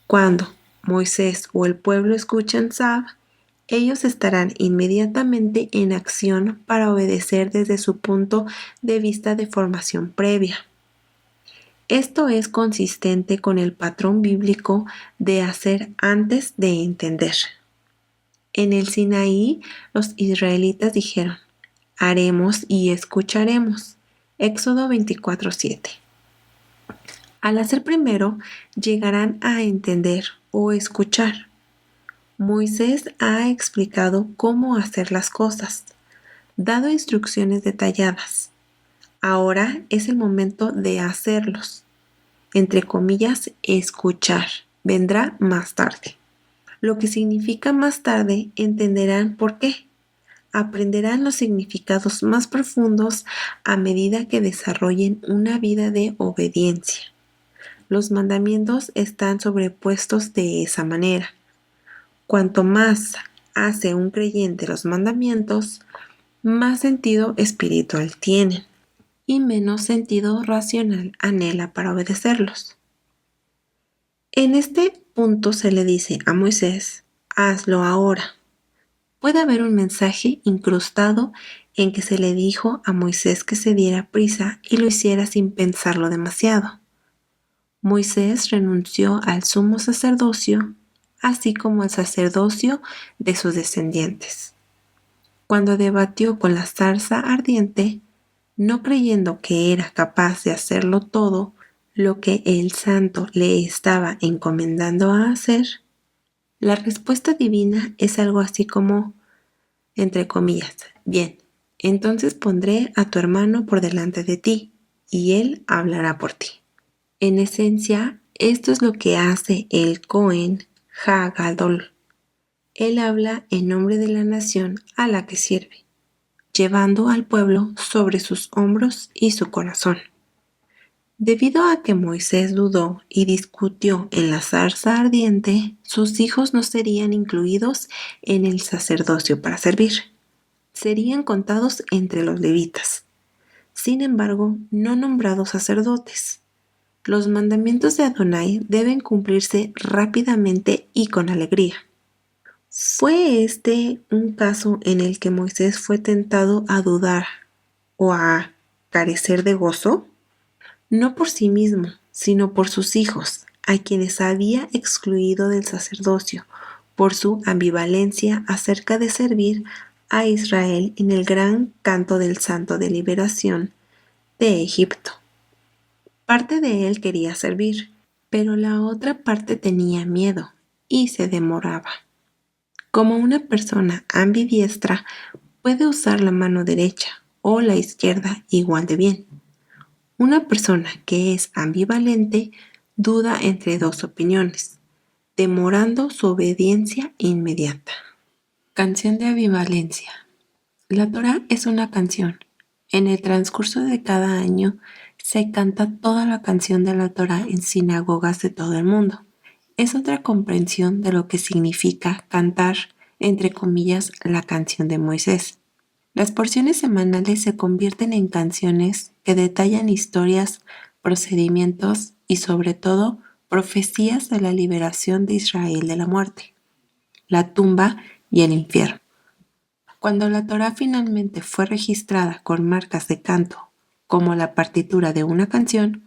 Cuando Moisés o el pueblo escuchan Sab, ellos estarán inmediatamente en acción para obedecer desde su punto de vista de formación previa. Esto es consistente con el patrón bíblico de hacer antes de entender. En el Sinaí, los israelitas dijeron: haremos y escucharemos. Éxodo 24:7. Al hacer primero, llegarán a entender o escuchar. Moisés ha explicado cómo hacer las cosas, dado instrucciones detalladas. Ahora es el momento de hacerlos. Entre comillas, escuchar. Vendrá más tarde. Lo que significa más tarde, entenderán por qué. Aprenderán los significados más profundos a medida que desarrollen una vida de obediencia. Los mandamientos están sobrepuestos de esa manera. Cuanto más hace un creyente los mandamientos, más sentido espiritual tienen y menos sentido racional anhela para obedecerlos. En este punto se le dice a Moisés: hazlo ahora. Puede haber un mensaje incrustado en que se le dijo a Moisés que se diera prisa y lo hiciera sin pensarlo demasiado. Moisés renunció al sumo sacerdocio, así como al sacerdocio de sus descendientes. Cuando debatió con la zarza ardiente, no creyendo que era capaz de hacerlo todo lo que el santo le estaba encomendando a hacer, la respuesta divina es algo así como, entre comillas: bien, entonces pondré a tu hermano por delante de ti, y él hablará por ti. En esencia, esto es lo que hace el Cohen HaGadol. Él habla en nombre de la nación a la que sirve, llevando al pueblo sobre sus hombros y su corazón. Debido a que Moisés dudó y discutió en la zarza ardiente, sus hijos no serían incluidos en el sacerdocio para servir. Serían contados entre los levitas, sin embargo, no nombrados sacerdotes. Los mandamientos de Adonai deben cumplirse rápidamente y con alegría. ¿Fue este un caso en el que Moisés fue tentado a dudar o a carecer de gozo? No por sí mismo, sino por sus hijos, a quienes había excluido del sacerdocio por su ambivalencia acerca de servir a Israel en el gran canto del Santo de Liberación de Egipto. Parte de él quería servir, pero la otra parte tenía miedo y se demoraba. Como una persona ambidiestra puede usar la mano derecha o la izquierda igual de bien. Una persona que es ambivalente duda entre dos opiniones, demorando su obediencia inmediata. Canción de ambivalencia. La Torá es una canción. En el transcurso de cada año se canta toda la canción de la Torá en sinagogas de todo el mundo. Es otra comprensión de lo que significa cantar, entre comillas, la canción de Moisés. Las porciones semanales se convierten en canciones que detallan historias, procedimientos y, sobre todo, profecías de la liberación de Israel de la muerte, la tumba y el infierno. Cuando la Torá finalmente fue registrada con marcas de canto, como la partitura de una canción,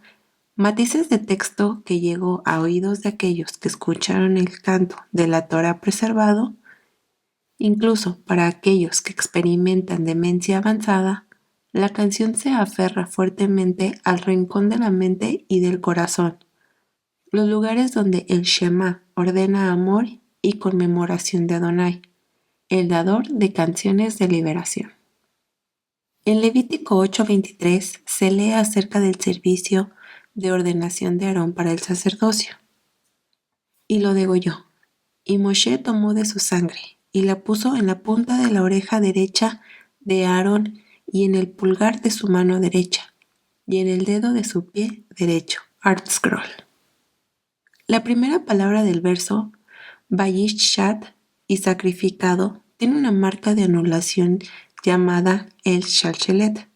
matices de texto que llegó a oídos de aquellos que escucharon el canto de la Torá preservado, incluso para aquellos que experimentan demencia avanzada, la canción se aferra fuertemente al rincón de la mente y del corazón, los lugares donde el Shema ordena amor y conmemoración de Adonai, el dador de canciones de liberación. En Levítico 8:23 se lee acerca del servicio de ordenación de Aarón para el sacerdocio. Y lo degolló. Y Moshe tomó de su sangre y la puso en la punta de la oreja derecha de Aarón y en el pulgar de su mano derecha y en el dedo de su pie derecho. Art Scroll. La primera palabra del verso, Vayishat y sacrificado, tiene una marca de anulación llamada el Shalshelet.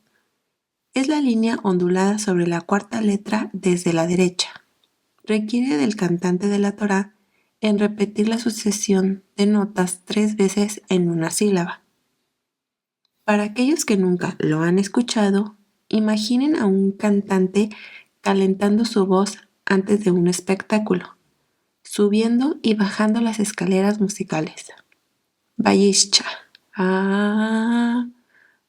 Es la línea ondulada sobre la cuarta letra desde la derecha. requiere del cantante de la Torá en repetir la sucesión de notas 3 veces en una sílaba. Para aquellos que nunca lo han escuchado, imaginen a un cantante calentando su voz antes de un espectáculo, subiendo y bajando las escaleras musicales. Vayischa. Ah,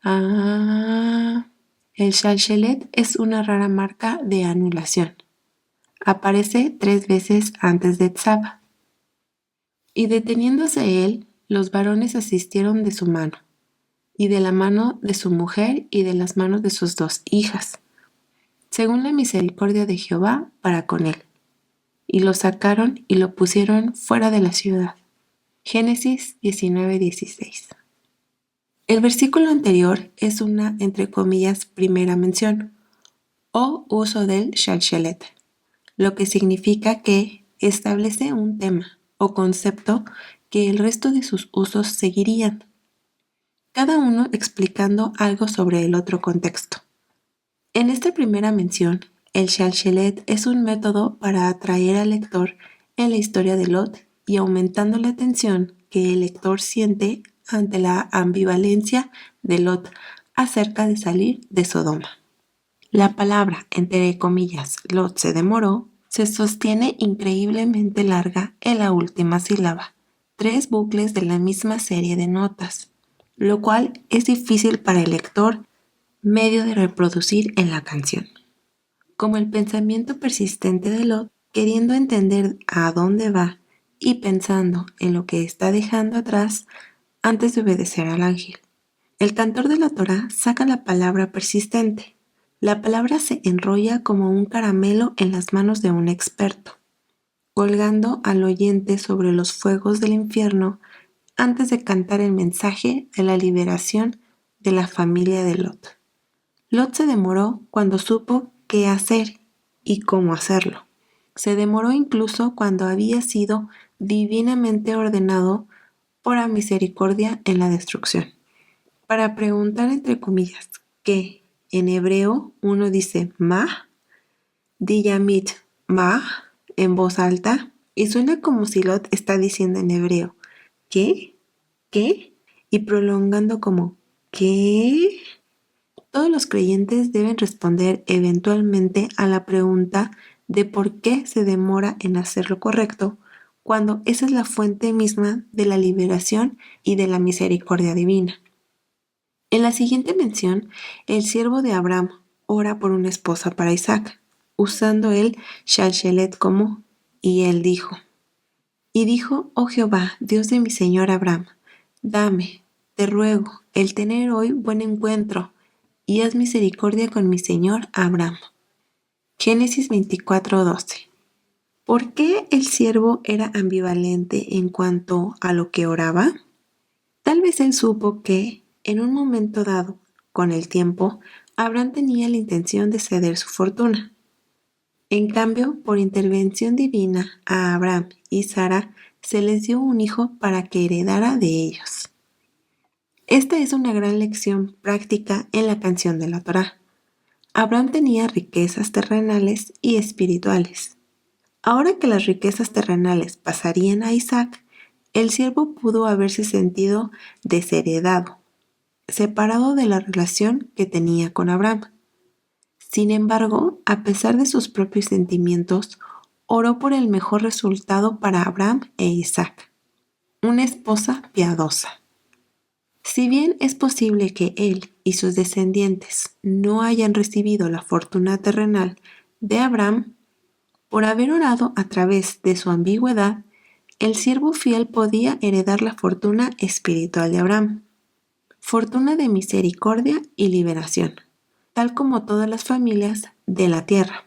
ah. El Shalshelet es una rara marca de anulación. Aparece 3 veces antes de Tzava. Y deteniéndose él, los varones asistieron de su mano, y de la mano de su mujer y de las manos de sus 2 hijas, según la misericordia de Jehová para con él. Y lo sacaron y lo pusieron fuera de la ciudad. Génesis 19:16. El versículo anterior es una, entre comillas, primera mención o uso del Shalshelet, lo que significa que establece un tema o concepto que el resto de sus usos seguirían, cada uno explicando algo sobre el otro contexto. En esta primera mención, el Shalshelet es un método para atraer al lector en la historia de Lot y aumentando la tensión que el lector siente ante la ambivalencia de Lot acerca de salir de Sodoma. La palabra, entre comillas, Lot se demoró, se sostiene increíblemente larga en la última sílaba, 3 bucles de la misma serie de notas, lo cual es difícil para el lector medio de reproducir en la canción. Como el pensamiento persistente de Lot, queriendo entender a dónde va y pensando en lo que está dejando atrás antes de obedecer al ángel. El cantor de la Torá saca la palabra persistente. La palabra se enrolla como un caramelo en las manos de un experto, colgando al oyente sobre los fuegos del infierno antes de cantar el mensaje de la liberación de la familia de Lot. Lot se demoró cuando supo qué hacer y cómo hacerlo. Se demoró incluso cuando había sido divinamente ordenado por la misericordia en la destrucción. Para preguntar entre comillas qué, en hebreo uno dice ma, diyamit ma, en voz alta, y suena como si Lot está diciendo en hebreo ¿qué? ¿Qué? Y prolongando como ¿qué? Todos los creyentes deben responder eventualmente a la pregunta de por qué se demora en hacer lo correcto, cuando esa es la fuente misma de la liberación y de la misericordia divina. En la siguiente mención, el siervo de Abraham ora por una esposa para Isaac, usando el Shalshelet como, y él dijo, oh Jehová, Dios de mi señor Abraham, dame, te ruego, el tener hoy buen encuentro, y haz misericordia con mi señor Abraham. Génesis 24:12. ¿Por qué el siervo era ambivalente en cuanto a lo que oraba? Tal vez él supo que, en un momento dado, con el tiempo, Abraham tenía la intención de ceder su fortuna. En cambio, por intervención divina, a Abraham y Sara se les dio un hijo para que heredara de ellos. Esta es una gran lección práctica en la canción de la Torá. Abraham tenía riquezas terrenales y espirituales. Ahora que las riquezas terrenales pasarían a Isaac, el siervo pudo haberse sentido desheredado, separado de la relación que tenía con Abraham. Sin embargo, a pesar de sus propios sentimientos, oró por el mejor resultado para Abraham e Isaac, una esposa piadosa. Si bien es posible que él y sus descendientes no hayan recibido la fortuna terrenal de Abraham, por haber orado a través de su ambigüedad, el siervo fiel podía heredar la fortuna espiritual de Abraham, fortuna de misericordia y liberación, tal como todas las familias de la tierra.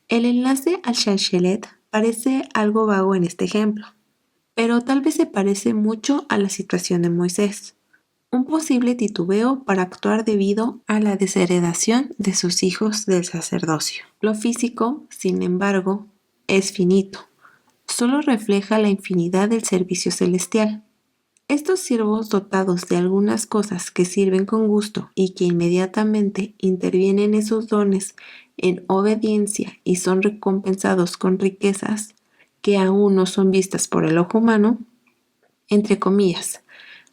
El enlace al Shalshelet parece algo vago en este ejemplo, pero tal vez se parece mucho a la situación de Moisés, un posible titubeo para actuar debido a la desheredación de sus hijos del sacerdocio. Lo físico, sin embargo, es finito. Solo refleja la infinidad del servicio celestial. Estos siervos dotados de algunas cosas que sirven con gusto y que inmediatamente intervienen esos dones en obediencia y son recompensados con riquezas que aún no son vistas por el ojo humano, entre comillas,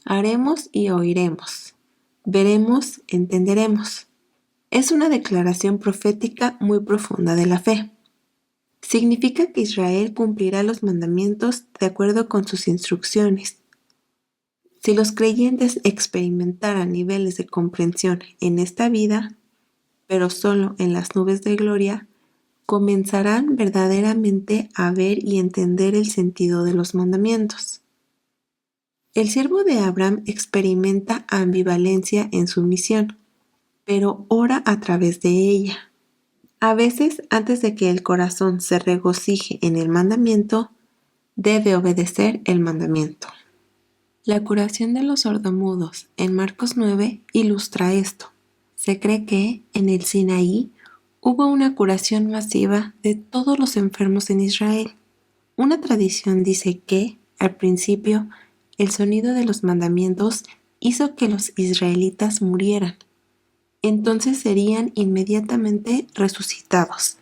haremos y oiremos, veremos, entenderemos. Es una declaración profética muy profunda de la fe. Significa que Israel cumplirá los mandamientos de acuerdo con sus instrucciones. Si los creyentes experimentaran niveles de comprensión en esta vida, pero solo en las nubes de gloria, comenzarán verdaderamente a ver y entender el sentido de los mandamientos. El siervo de Abraham experimenta ambivalencia en su misión, pero ora a través de ella. A veces, antes de que el corazón se regocije en el mandamiento, debe obedecer el mandamiento. La curación de los sordomudos en Marcos 9 ilustra esto. Se cree que, en el Sinaí, hubo una curación masiva de todos los enfermos en Israel. Una tradición dice que, al principio, el sonido de los mandamientos hizo que los israelitas murieran. Entonces serían inmediatamente resucitados,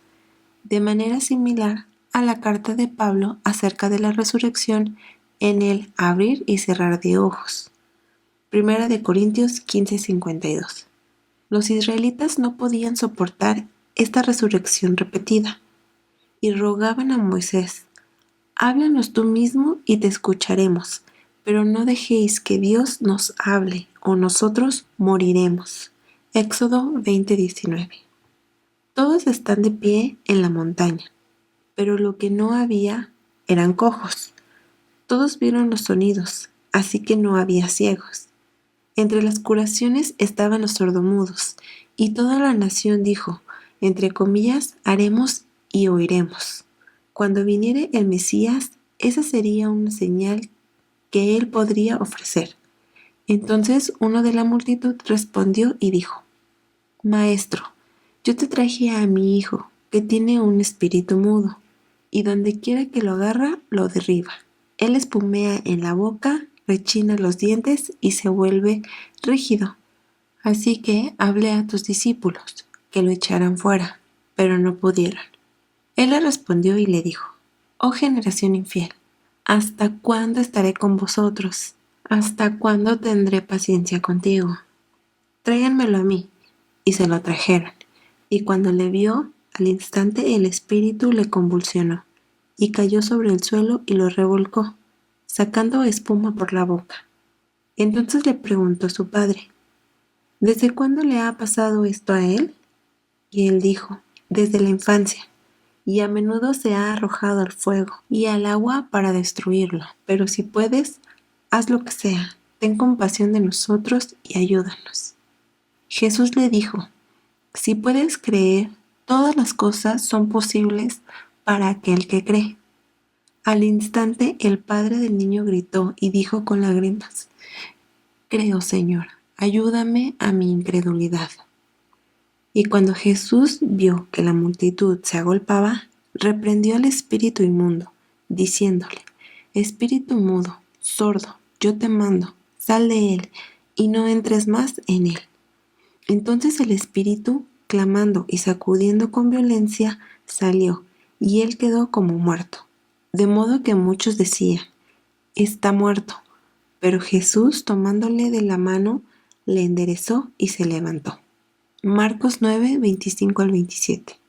de manera similar a la carta de Pablo acerca de la resurrección en el abrir y cerrar de ojos. 1 de Corintios 15:52. Los israelitas no podían soportar esta resurrección repetida y rogaban a Moisés: háblanos tú mismo y te escucharemos, pero no dejéis que Dios nos hable o nosotros moriremos. Éxodo 20:19. Todos están de pie en la montaña, pero lo que no había eran cojos. Todos vieron los sonidos, así que no había ciegos. Entre las curaciones estaban los sordomudos, y toda la nación dijo, entre comillas, haremos y oiremos. Cuando viniere el Mesías, esa sería una señal que él podría ofrecer. Entonces uno de la multitud respondió y dijo: Maestro, yo te traje a mi hijo, que tiene un espíritu mudo, y donde quiera que lo agarra, lo derriba. Él espumea en la boca, rechina los dientes y se vuelve rígido. Así que hablé a tus discípulos, que lo echaran fuera, pero no pudieron. Él le respondió y le dijo: Oh generación infiel, ¿hasta cuándo estaré con vosotros? ¿Hasta cuándo tendré paciencia contigo? Tráiganmelo a mí. Y se lo trajeron. Y cuando le vio, al instante el espíritu le convulsionó, y cayó sobre el suelo y lo revolcó, sacando espuma por la boca. Entonces le preguntó su padre: ¿Desde cuándo le ha pasado esto a él? Y él dijo: Desde la infancia, y a menudo se ha arrojado al fuego y al agua para destruirlo. Pero si puedes, haz lo que sea, ten compasión de nosotros y ayúdanos. Jesús le dijo: Si puedes creer, todas las cosas son posibles para aquel que cree. Al instante el padre del niño gritó y dijo con lágrimas: Creo, Señor, ayúdame a mi incredulidad. Y cuando Jesús vio que la multitud se agolpaba, reprendió al espíritu inmundo, diciéndole: Espíritu mudo, sordo, yo te mando, sal de él y no entres más en él. Entonces el espíritu, clamando y sacudiendo con violencia, salió, y él quedó como muerto. De modo que muchos decían: Está muerto. Pero Jesús, tomándole de la mano, le enderezó y se levantó. Marcos 9, 25 al 27.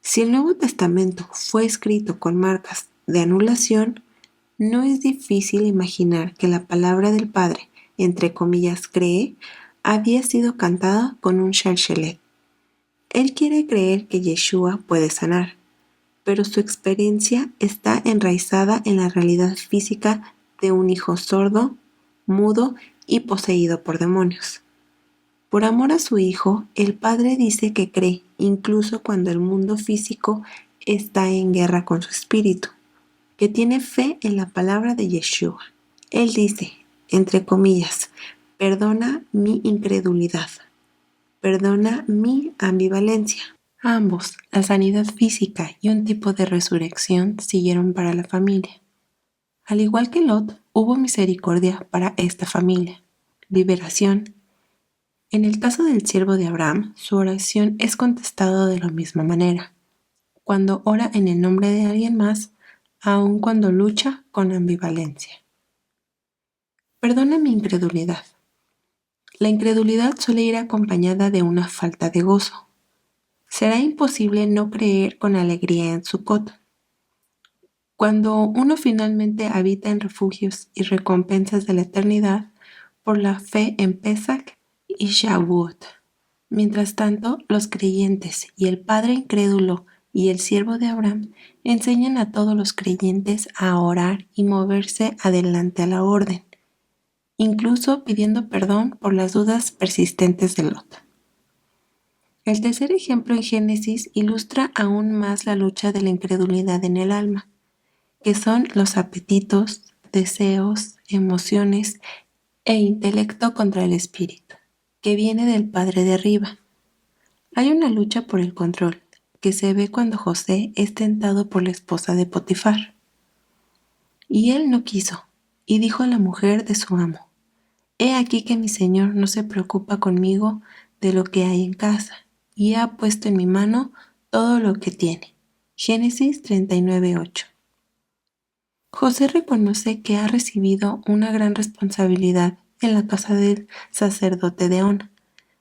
Si el Nuevo Testamento fue escrito con marcas de anulación, no es difícil imaginar que la palabra del Padre, entre comillas, cree, había sido cantada con un shalshelet. Él quiere creer que Yeshua puede sanar, pero su experiencia está enraizada en la realidad física de un hijo sordo, mudo y poseído por demonios. Por amor a su hijo, el padre dice que cree incluso cuando el mundo físico está en guerra con su espíritu, que tiene fe en la palabra de Yeshua. Él dice, entre comillas, perdona mi incredulidad, perdona mi ambivalencia. Ambos, la sanidad física y un tipo de resurrección, siguieron para la familia. Al igual que Lot, hubo misericordia para esta familia. Liberación. En el caso del siervo de Abraham, su oración es contestada de la misma manera, cuando ora en el nombre de alguien más, aun cuando lucha con ambivalencia. Perdona mi incredulidad. La incredulidad suele ir acompañada de una falta de gozo. Será imposible no creer con alegría en Sukkot. Cuando uno finalmente habita en refugios y recompensas de la eternidad por la fe en Pesach y Shavuot. Mientras tanto, los creyentes y el padre incrédulo y el siervo de Abraham enseñan a todos los creyentes a orar y moverse adelante a la orden, incluso pidiendo perdón por las dudas persistentes de Lot. El tercer ejemplo en Génesis ilustra aún más la lucha de la incredulidad en el alma, que son los apetitos, deseos, emociones e intelecto contra el espíritu, que viene del Padre de arriba. Hay una lucha por el control, que se ve cuando José es tentado por la esposa de Potifar. Y él no quiso, y dijo a la mujer de su amo: He aquí que mi señor no se preocupa conmigo de lo que hay en casa, y ha puesto en mi mano todo lo que tiene. Génesis 39:8. José reconoce que ha recibido una gran responsabilidad en la casa del sacerdote de On,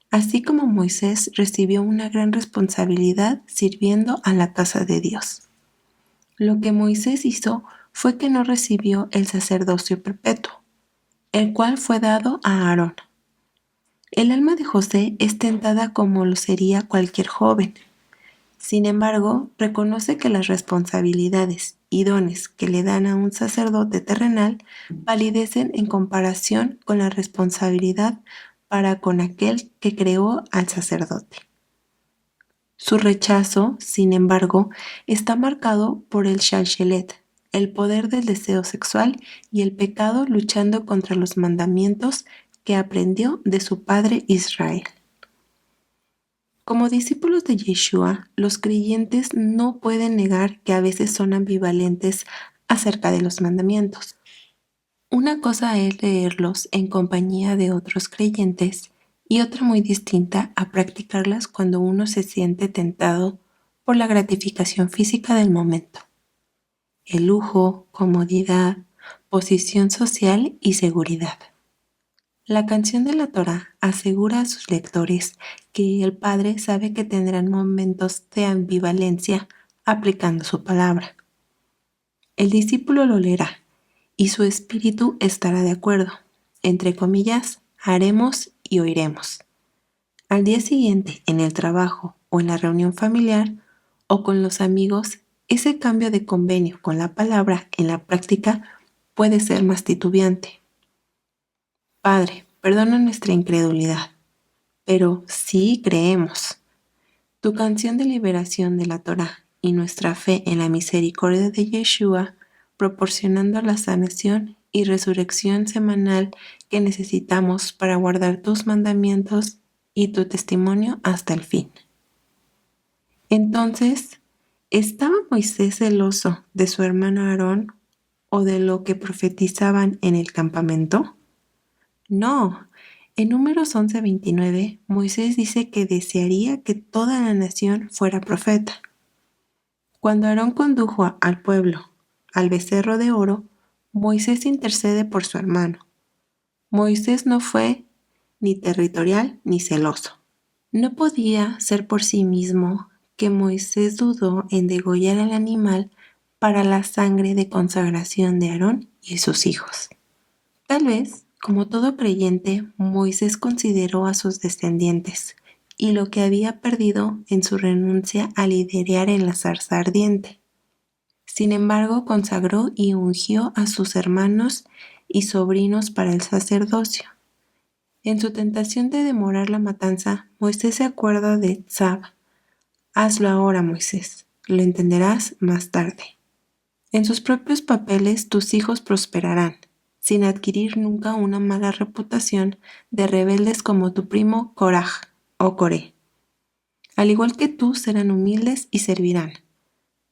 así como Moisés recibió una gran responsabilidad sirviendo a la casa de Dios. Lo que Moisés hizo fue que no recibió el sacerdocio perpetuo, el cual fue dado a Aarón. El alma de José es tentada como lo sería cualquier joven. Sin embargo, reconoce que las responsabilidades y dones que le dan a un sacerdote terrenal palidecen en comparación con la responsabilidad para con aquel que creó al sacerdote. Su rechazo, sin embargo, está marcado por el Shalshelet, el poder del deseo sexual y el pecado luchando contra los mandamientos que aprendió de su padre Israel. Como discípulos de Yeshua, los creyentes no pueden negar que a veces son ambivalentes acerca de los mandamientos. Una cosa es leerlos en compañía de otros creyentes y otra muy distinta a practicarlas cuando uno se siente tentado por la gratificación física del momento. El lujo, comodidad, posición social y seguridad. La canción de la Torá asegura a sus lectores que el Padre sabe que tendrán momentos de ambivalencia aplicando su palabra. El discípulo lo leerá y su espíritu estará de acuerdo. Entre comillas, haremos y oiremos. Al día siguiente, en el trabajo o en la reunión familiar o con los amigos, ese cambio de convenio con la palabra en la práctica puede ser más titubeante. Padre, perdona nuestra incredulidad, pero sí creemos. Tu canción de liberación de la Torá y nuestra fe en la misericordia de Yeshua, proporcionando la sanación y resurrección semanal que necesitamos para guardar tus mandamientos y tu testimonio hasta el fin. Entonces, ¿estaba Moisés celoso de su hermano Aarón o de lo que profetizaban en el campamento? No. En Números 11:29, Moisés dice que desearía que toda la nación fuera profeta. Cuando Aarón condujo al pueblo al becerro de oro, Moisés intercede por su hermano. Moisés no fue ni territorial ni celoso. No podía ser por sí mismo que Moisés dudó en degollar al animal para la sangre de consagración de Aarón y sus hijos. Tal vez, como todo creyente, Moisés consideró a sus descendientes y lo que había perdido en su renuncia a liderar en la zarza ardiente. Sin embargo, consagró y ungió a sus hermanos y sobrinos para el sacerdocio. En su tentación de demorar la matanza, Moisés se acuerda de Tzab. Hazlo ahora, Moisés, lo entenderás más tarde. En sus propios papeles tus hijos prosperarán, sin adquirir nunca una mala reputación de rebeldes como tu primo Koraj o Coré. Al igual que tú, serán humildes y servirán.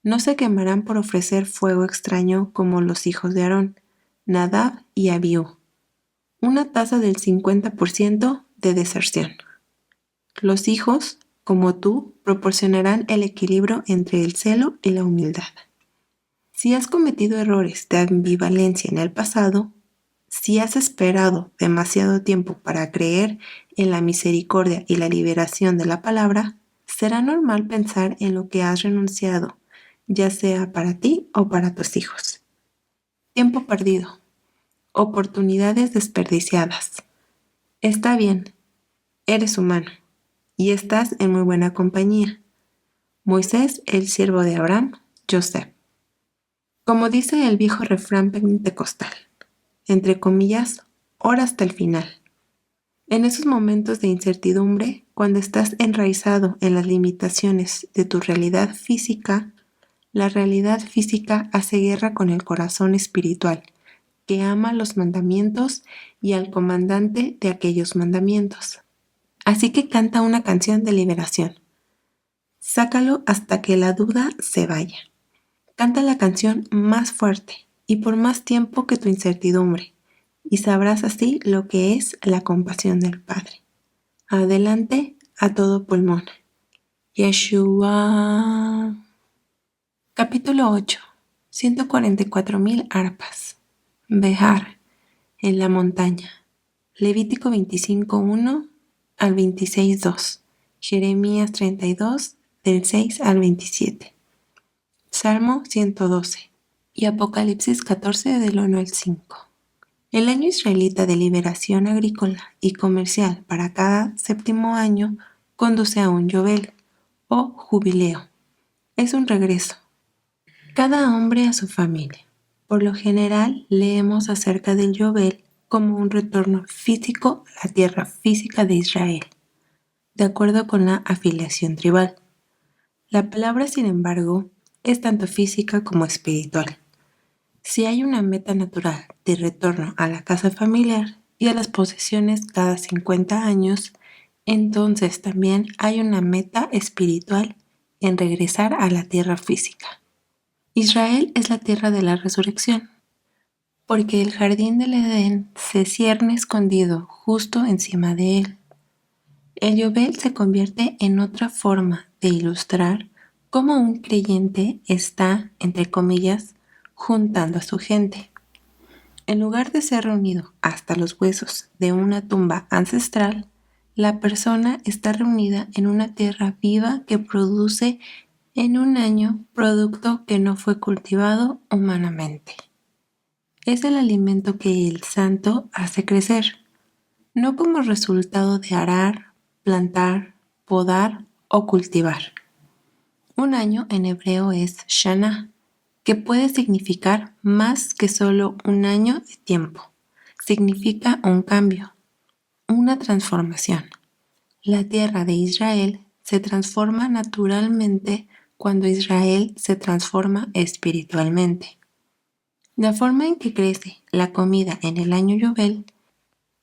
No se quemarán por ofrecer fuego extraño como los hijos de Aarón, Nadab y Abiú, una tasa del 50% de deserción. Los hijos, como tú, proporcionarán el equilibrio entre el celo y la humildad. Si has cometido errores de ambivalencia en el pasado, si has esperado demasiado tiempo para creer en la misericordia y la liberación de la palabra, será normal pensar en lo que has renunciado, ya sea para ti o para tus hijos. Tiempo perdido, oportunidades desperdiciadas. Está bien, eres humano y estás en muy buena compañía. Moisés, el siervo de Abraham, Joseph. Como dice el viejo refrán pentecostal, entre comillas, ora hasta el final. En esos momentos de incertidumbre, cuando estás enraizado en las limitaciones de tu realidad física, la realidad física hace guerra con el corazón espiritual, que ama los mandamientos y al comandante de aquellos mandamientos. Así que canta una canción de liberación. Sácalo hasta que la duda se vaya. Canta la canción más fuerte y por más tiempo que tu incertidumbre, y sabrás así lo que es la compasión del Padre. Adelante a todo pulmón. Yeshua. Capítulo 8. 144,000 arpas. Behar, en la montaña. Levítico 25:1 al 26:2. Jeremías 32, del 6 al 27. Salmo 112 y Apocalipsis 14, del 1 al 5. El año israelita de liberación agrícola y comercial para cada séptimo año conduce a un yobel o jubileo. Es un regreso. Cada hombre a su familia. Por lo general leemos acerca del yobel como un retorno físico a la tierra física de Israel, de acuerdo con la afiliación tribal. La palabra, sin embargo, es tanto física como espiritual. Si hay una meta natural de retorno a la casa familiar y a las posesiones cada 50 años, entonces también hay una meta espiritual en regresar a la tierra física. Israel es la tierra de la resurrección, porque el jardín del Edén se cierne escondido justo encima de él. El Yobel se convierte en otra forma de ilustrar cómo un creyente está, entre comillas, juntando a su gente. En lugar de ser reunido hasta los huesos de una tumba ancestral, la persona está reunida en una tierra viva que produce en un año producto que no fue cultivado humanamente. Es el alimento que el santo hace crecer, no como resultado de arar, plantar, podar o cultivar. Un año en hebreo es Shana, que puede significar más que solo un año de tiempo. Significa un cambio, una transformación. La tierra de Israel se transforma naturalmente cuando Israel se transforma espiritualmente. La forma en que crece la comida en el año Yobel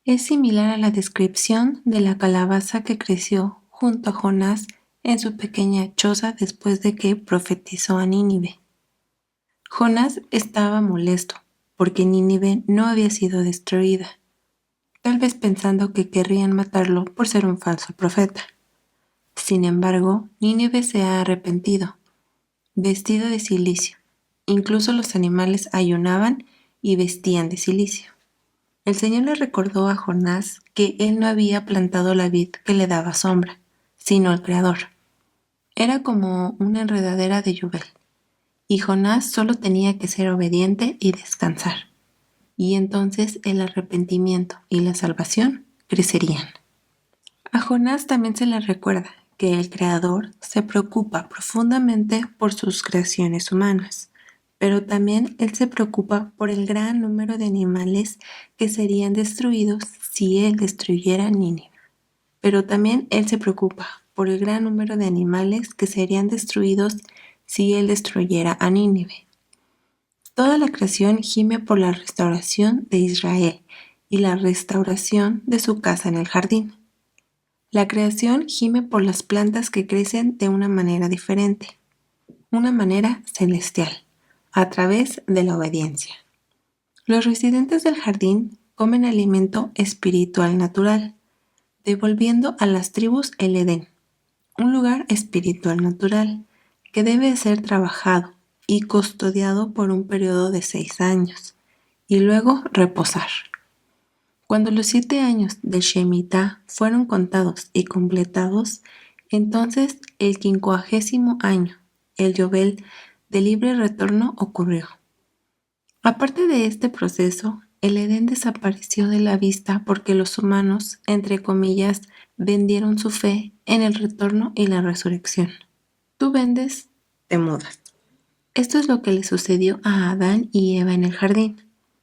es similar a la descripción de la calabaza que creció junto a Jonás en su pequeña choza después de que profetizó a Nínive. Jonás estaba molesto porque Nínive no había sido destruida, tal vez pensando que querrían matarlo por ser un falso profeta. Sin embargo, Nínive se ha arrepentido, vestido de cilicio. Incluso los animales ayunaban y vestían de cilicio. El Señor le recordó a Jonás que él no había plantado la vid que le daba sombra, sino el Creador. Era como una enredadera de Yubel, y Jonás solo tenía que ser obediente y descansar. Y entonces el arrepentimiento y la salvación crecerían. A Jonás también se le recuerda que el Creador se preocupa profundamente por sus creaciones humanas, pero también Él se preocupa por el gran número de animales que serían destruidos si Él destruyera Nínive. Pero también Él se preocupa por el gran número de animales que serían destruidos si Él destruyera a Nínive. Toda la creación gime por la restauración de Israel y la restauración de su casa en el jardín. La creación gime por las plantas que crecen de una manera diferente, una manera celestial, a través de la obediencia. Los residentes del jardín comen alimento espiritual natural, devolviendo a las tribus el Edén, un lugar espiritual natural que debe ser trabajado y custodiado por un periodo de 6 años, y luego reposar. Cuando los 7 años de Shemitah fueron contados y completados, entonces el 50º año, el Yobel de libre retorno, ocurrió. Aparte de este proceso, el Edén desapareció de la vista porque los humanos, entre comillas, vendieron su fe en el retorno y la resurrección. Tú vendes, te mudas. Esto es lo que le sucedió a Adán y Eva en el jardín.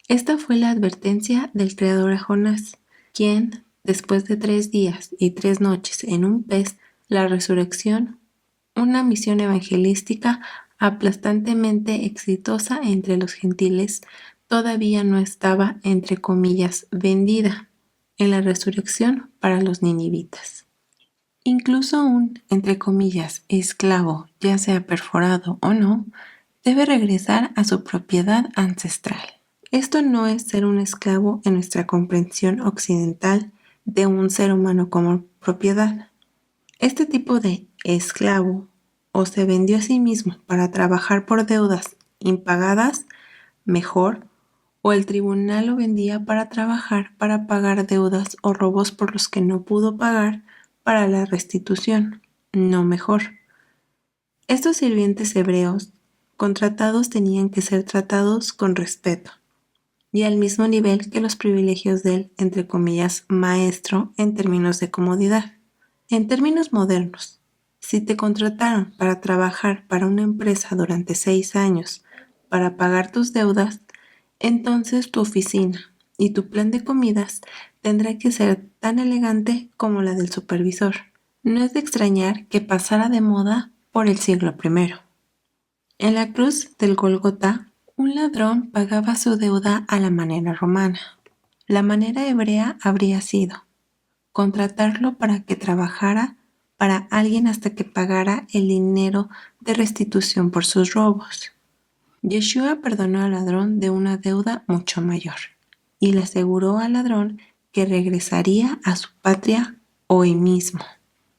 Esta fue la advertencia del Creador a Jonás, quien, después de 3 días y 3 noches en un pez, la resurrección, una misión evangelística aplastantemente exitosa entre los gentiles, todavía no estaba, entre comillas, vendida en la resurrección para los ninivitas. Incluso un, entre comillas, esclavo, ya sea perforado o no, debe regresar a su propiedad ancestral. Esto no es ser un esclavo en nuestra comprensión occidental de un ser humano como propiedad. Este tipo de esclavo o se vendió a sí mismo para trabajar por deudas impagadas, mejor, o el tribunal lo vendía para trabajar para pagar deudas o robos por los que no pudo pagar para la restitución, no mejor. Estos sirvientes hebreos contratados tenían que ser tratados con respeto y al mismo nivel que los privilegios del, entre comillas, maestro en términos de comodidad. En términos modernos, si te contrataron para trabajar para una empresa durante 6 años para pagar tus deudas, entonces tu oficina y tu plan de comidas tendrá que ser tan elegante como la del supervisor. No es de extrañar que pasara de moda por el siglo I. En la cruz del Gólgota, un ladrón pagaba su deuda a la manera romana. La manera hebrea habría sido contratarlo para que trabajara para alguien hasta que pagara el dinero de restitución por sus robos. Yeshua perdonó al ladrón de una deuda mucho mayor y le aseguró al ladrón que regresaría a su patria hoy mismo.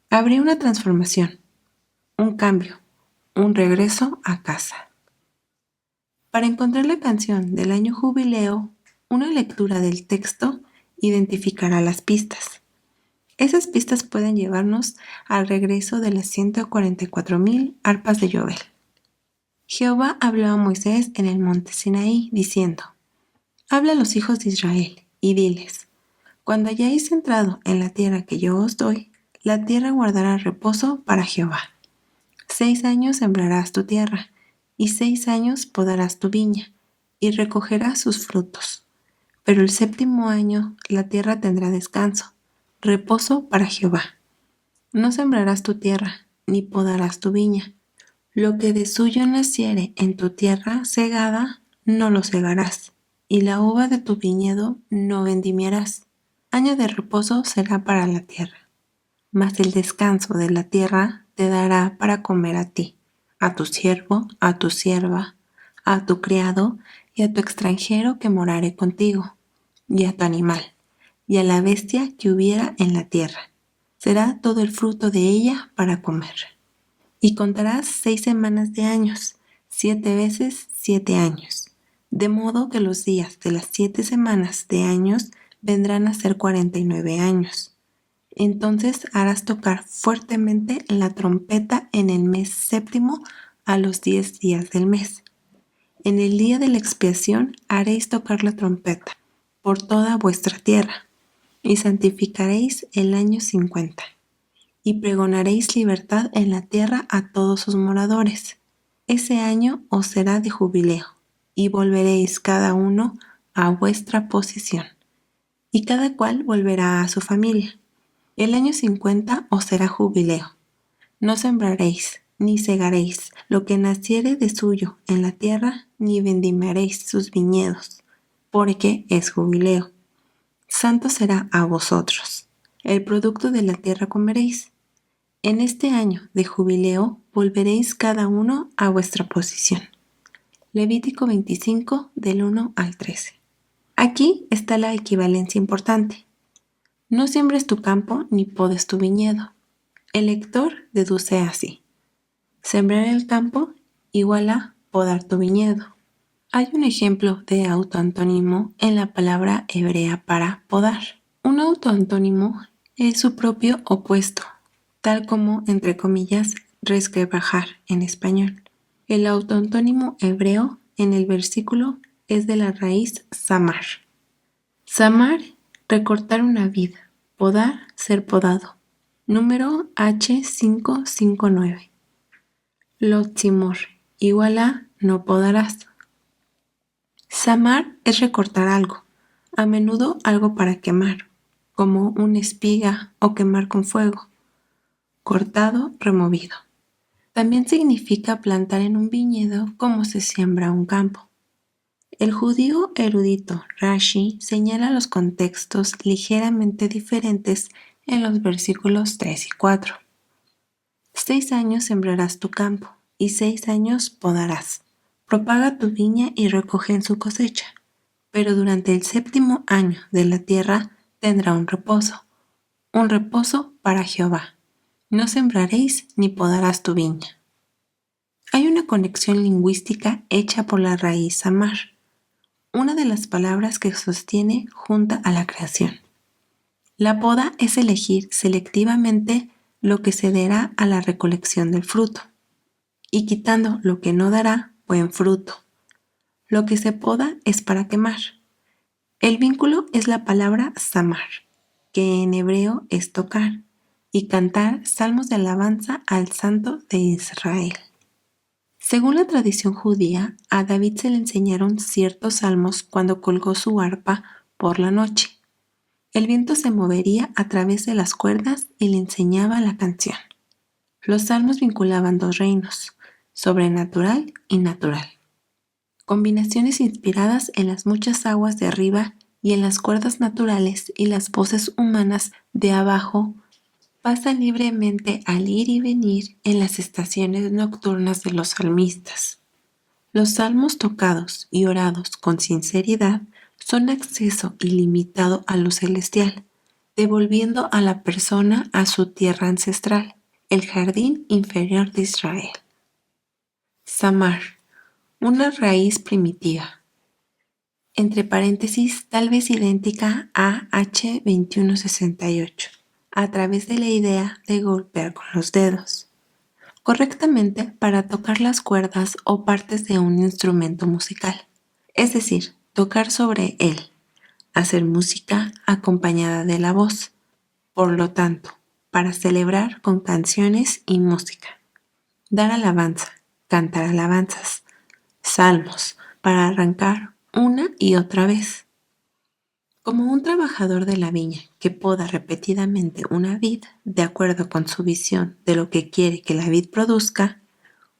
Habría una transformación, un cambio, un regreso a casa. Para encontrar la canción del año jubileo, una lectura del texto identificará las pistas. Esas pistas pueden llevarnos al regreso de las 144,000 arpas de Yobel. Jehová habló a Moisés en el monte Sinaí, diciendo: Habla a los hijos de Israel y diles: Cuando hayáis entrado en la tierra que yo os doy, la tierra guardará reposo para Jehová. 6 años sembrarás tu tierra, y 6 años podarás tu viña, y recogerás sus frutos. Pero el 7º año la tierra tendrá descanso, reposo para Jehová. No sembrarás tu tierra, ni podarás tu viña. Lo que de suyo naciere en tu tierra segada, no lo segarás, y la uva de tu viñedo no vendimiarás. Año de reposo será para la tierra, mas el descanso de la tierra te dará para comer a ti, a tu siervo, a tu sierva, a tu criado y a tu extranjero que morare contigo, y a tu animal, y a la bestia que hubiera en la tierra. Será todo el fruto de ella para comer. Y contarás 6 semanas de años, 7 veces 7 años, de modo que los días de las 7 semanas de años vendrán a ser 49 años. Entonces harás tocar fuertemente la trompeta en el mes 7º a los 10 días del mes. En el día de la expiación haréis tocar la trompeta por toda vuestra tierra, y santificaréis el año 50. Y pregonaréis libertad en la tierra a todos sus moradores. Ese año os será de jubileo, y volveréis cada uno a vuestra posición, y cada cual volverá a su familia. El año 50 os será jubileo. No sembraréis, ni segaréis lo que naciere de suyo en la tierra, ni vendimiaréis sus viñedos, porque es jubileo. Santo será a vosotros. El producto de la tierra comeréis. En este año de jubileo volveréis cada uno a vuestra posición. Levítico 25, del 1 al 13. Aquí está la equivalencia importante. No siembres tu campo ni podes tu viñedo. El lector deduce así. Sembrar el campo igual a podar tu viñedo. Hay un ejemplo de autoantónimo en la palabra hebrea para podar. Un autoantónimo es su propio opuesto, tal como, entre comillas, resquebrajar en español. El autoantónimo hebreo en el versículo es de la raíz samar. Samar, recortar una vid. Podar, ser podado. Número H559. Lotzimor, igual a no podarás. Samar es recortar algo, a menudo algo para quemar, como una espiga o quemar con fuego. Cortado, removido. También significa plantar en un viñedo como se siembra un campo. El judío erudito Rashi señala los contextos ligeramente diferentes en los versículos 3 y 4. 6 años sembrarás tu campo, y 6 años podarás. Propaga tu viña y recoge en su cosecha. Pero durante el 7º año de la tierra tendrá un reposo para Jehová. No sembraréis ni podarás tu viña. Hay una conexión lingüística hecha por la raíz samar, una de las palabras que sostiene junta a la creación. La poda es elegir selectivamente lo que cederá a la recolección del fruto, y quitando lo que no dará buen fruto. Lo que se poda es para quemar. El vínculo es la palabra samar, que en hebreo es tocar, y cantar salmos de alabanza al Santo de Israel. Según la tradición judía, a David se le enseñaron ciertos salmos cuando colgó su arpa por la noche. El viento se movería a través de las cuerdas y le enseñaba la canción. Los salmos vinculaban dos reinos, sobrenatural y natural. Combinaciones inspiradas en las muchas aguas de arriba y en las cuerdas naturales y las voces humanas de abajo pasan libremente al ir y venir en las estaciones nocturnas de los salmistas. Los salmos tocados y orados con sinceridad son acceso ilimitado a lo celestial, devolviendo a la persona a su tierra ancestral, el jardín inferior de Israel. Samar, una raíz primitiva, entre paréntesis tal vez idéntica a H2168, a través de la idea de golpear con los dedos, correctamente para tocar las cuerdas o partes de un instrumento musical, es decir, tocar sobre él, hacer música acompañada de la voz, por lo tanto, para celebrar con canciones y música, dar alabanza, cantar alabanzas, salmos, para arrancar una y otra vez. Como un trabajador de la viña que poda repetidamente una vid de acuerdo con su visión de lo que quiere que la vid produzca,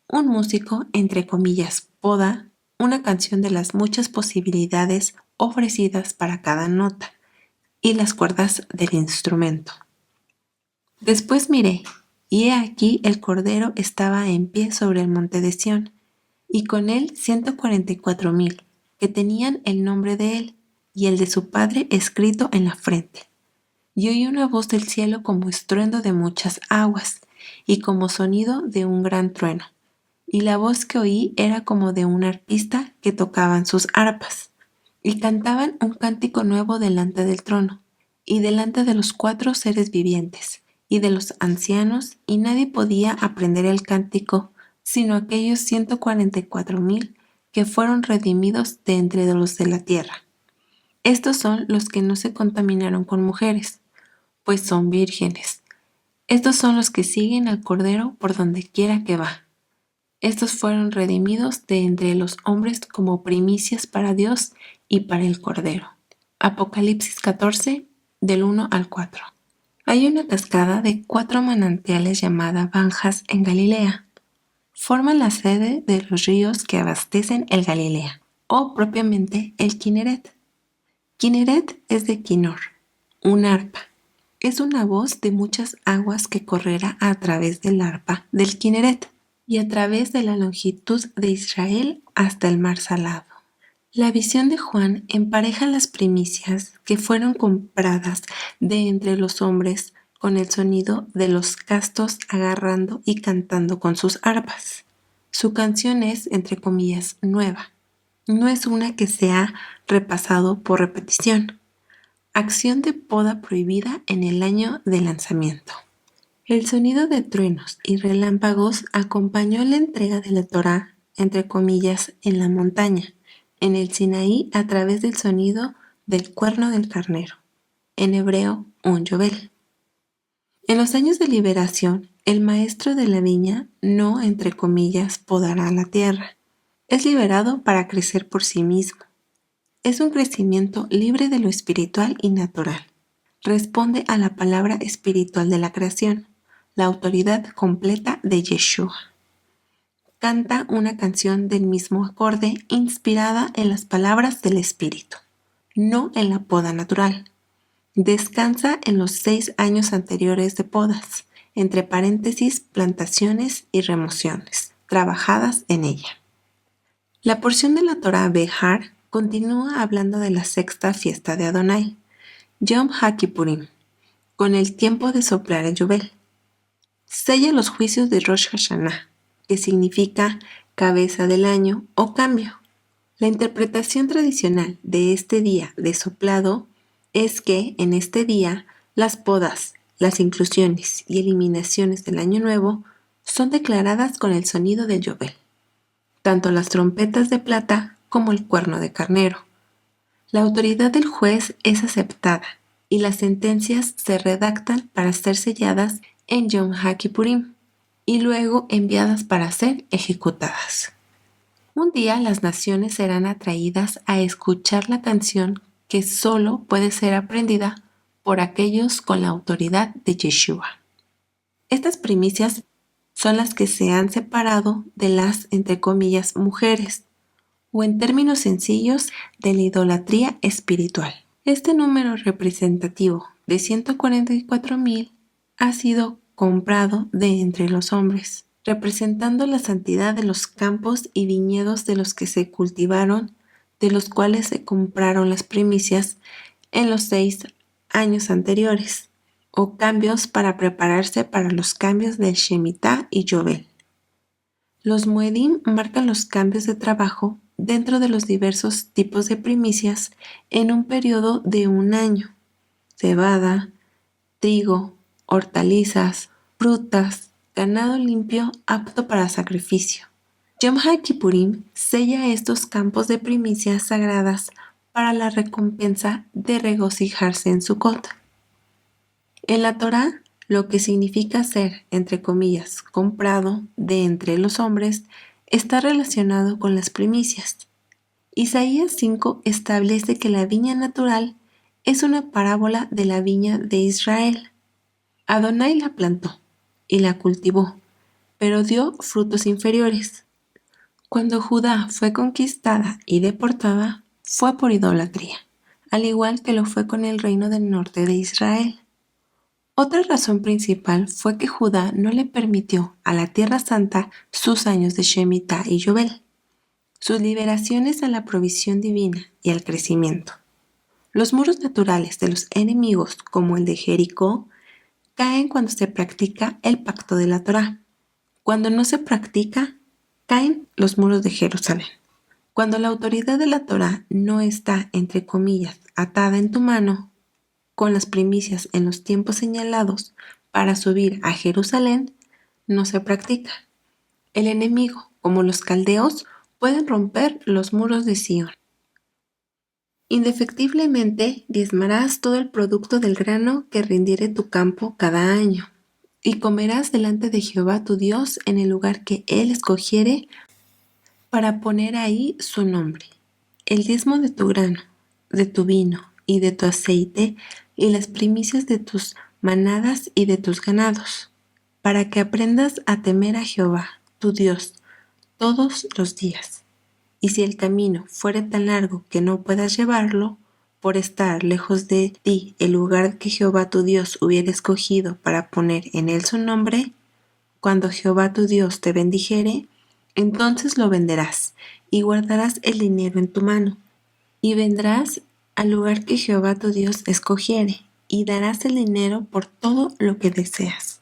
un músico, entre comillas, poda una canción de las muchas posibilidades ofrecidas para cada nota y las cuerdas del instrumento. Después miré, y he aquí el Cordero estaba en pie sobre el monte de Sión, y con él 144,000, que tenían el nombre de él y el de su padre escrito en la frente. Y oí una voz del cielo como estruendo de muchas aguas, y como sonido de un gran trueno. Y la voz que oí era como de un arpista que tocaban sus arpas, y cantaban un cántico nuevo delante del trono, y delante de los 4 seres vivientes, y de los ancianos, y nadie podía aprender el cántico, sino aquellos 144,000 que fueron redimidos de entre los de la tierra. Estos son los que no se contaminaron con mujeres, pues son vírgenes. Estos son los que siguen al Cordero por donde quiera que va. Estos fueron redimidos de entre los hombres como primicias para Dios y para el Cordero. Apocalipsis 14, del 1 al 4. Hay una cascada de 4 manantiales llamada Banjas en Galilea. Forman la sede de los ríos que abastecen el Galilea, o propiamente el Kineret. Kineret es de Kinor, un arpa. Es una voz de muchas aguas que correrá a través del arpa del Kineret y a través de la longitud de Israel hasta el mar salado. La visión de Juan empareja las primicias que fueron compradas de entre los hombres con el sonido de los castos agarrando y cantando con sus arpas. Su canción es, entre comillas, nueva. No es una que se ha repasado por repetición. Acción de poda prohibida en el año de lanzamiento. El sonido de truenos y relámpagos acompañó la entrega de la Torá, entre comillas, en la montaña, en el Sinaí a través del sonido del cuerno del carnero, en hebreo un yobel. En los años de liberación, el maestro de la viña no, entre comillas, podará la tierra. Es liberado para crecer por sí mismo. Es un crecimiento libre de lo espiritual y natural. Responde a la palabra espiritual de la creación, la autoridad completa de Yeshua. Canta una canción del mismo acorde inspirada en las palabras del Espíritu, no en la poda natural. Descansa en los 6 años anteriores de podas, entre paréntesis, plantaciones y remociones, trabajadas en ella. La porción de la Torá Behar continúa hablando de la sexta fiesta de Adonai, Yom HaKippurim, con el tiempo de soplar el yubel. Sella los juicios de Rosh Hashanah, que significa cabeza del año o cambio. La interpretación tradicional de este día de soplado es que en este día las podas, las inclusiones y eliminaciones del año nuevo son declaradas con el sonido del yobel, tanto las trompetas de plata como el cuerno de carnero. La autoridad del juez es aceptada y las sentencias se redactan para ser selladas en Yom HaKippurim y luego enviadas para ser ejecutadas. Un día las naciones serán atraídas a escuchar la canción que solo puede ser aprendida por aquellos con la autoridad de Yeshua. Estas primicias son las que se han separado de las, entre comillas, mujeres, o en términos sencillos, de la idolatría espiritual. Este número representativo de 144,000 ha sido comprado de entre los hombres, representando la santidad de los campos y viñedos de los que se cultivaron, de los cuales se compraron las primicias en los 6 años anteriores, o cambios para prepararse para los cambios del Shemitah y Yobel. Los Moedim marcan los cambios de trabajo dentro de los diversos tipos de primicias en un periodo de un año: cebada, trigo, hortalizas, frutas, ganado limpio apto para sacrificio. Yom HaKippurim sella estos campos de primicias sagradas para la recompensa de regocijarse en Sukkot. En la Torá, lo que significa ser, entre comillas, comprado de entre los hombres, está relacionado con las primicias. Isaías 5 establece que la viña natural es una parábola de la viña de Israel. Adonai la plantó y la cultivó, pero dio frutos inferiores. Cuando Judá fue conquistada y deportada, fue por idolatría, al igual que lo fue con el reino del norte de Israel. Otra razón principal fue que Judá no le permitió a la Tierra Santa sus años de Shemitah y Yobel, sus liberaciones a la provisión divina y al crecimiento. Los muros naturales de los enemigos, como el de Jericó, caen cuando se practica el pacto de la Torá. Cuando no se practica, caen los muros de Jerusalén. Cuando la autoridad de la Torá no está, entre comillas, atada en tu mano, con las primicias en los tiempos señalados para subir a Jerusalén, no se practica. El enemigo, como los caldeos, pueden romper los muros de Sión. Indefectiblemente diezmarás todo el producto del grano que rindiere tu campo cada año, y comerás delante de Jehová tu Dios en el lugar que Él escogiere para poner ahí su nombre. El diezmo de tu grano, de tu vino y de tu aceite, y las primicias de tus manadas y de tus ganados, para que aprendas a temer a Jehová, tu Dios, todos los días. Y si el camino fuere tan largo que no puedas llevarlo, por estar lejos de ti el lugar que Jehová tu Dios hubiera escogido para poner en él su nombre, cuando Jehová tu Dios te bendijere, entonces lo venderás y guardarás el dinero en tu mano, Y vendrás al lugar que Jehová tu Dios escogiere, y darás el dinero por todo lo que deseas,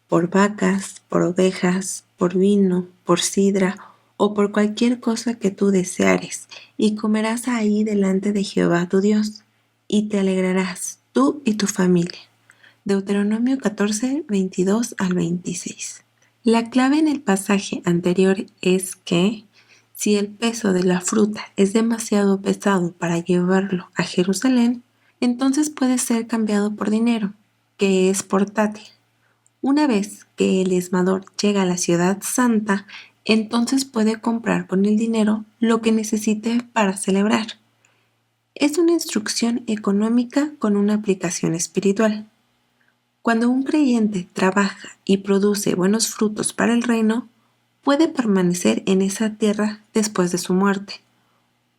por vacas, por ovejas, por vino, por sidra, o por cualquier cosa que tú deseares, y comerás ahí delante de Jehová tu Dios, y te alegrarás, tú y tu familia. Deuteronomio 14, 22 al 26. La clave en el pasaje anterior es que si el peso de la fruta es demasiado pesado para llevarlo a Jerusalén, entonces puede ser cambiado por dinero, que es portátil. Una vez que el esmador llega a la ciudad santa, entonces puede comprar con el dinero lo que necesite para celebrar. Es una instrucción económica con una aplicación espiritual. Cuando un creyente trabaja y produce buenos frutos para el reino, puede permanecer en esa tierra después de su muerte,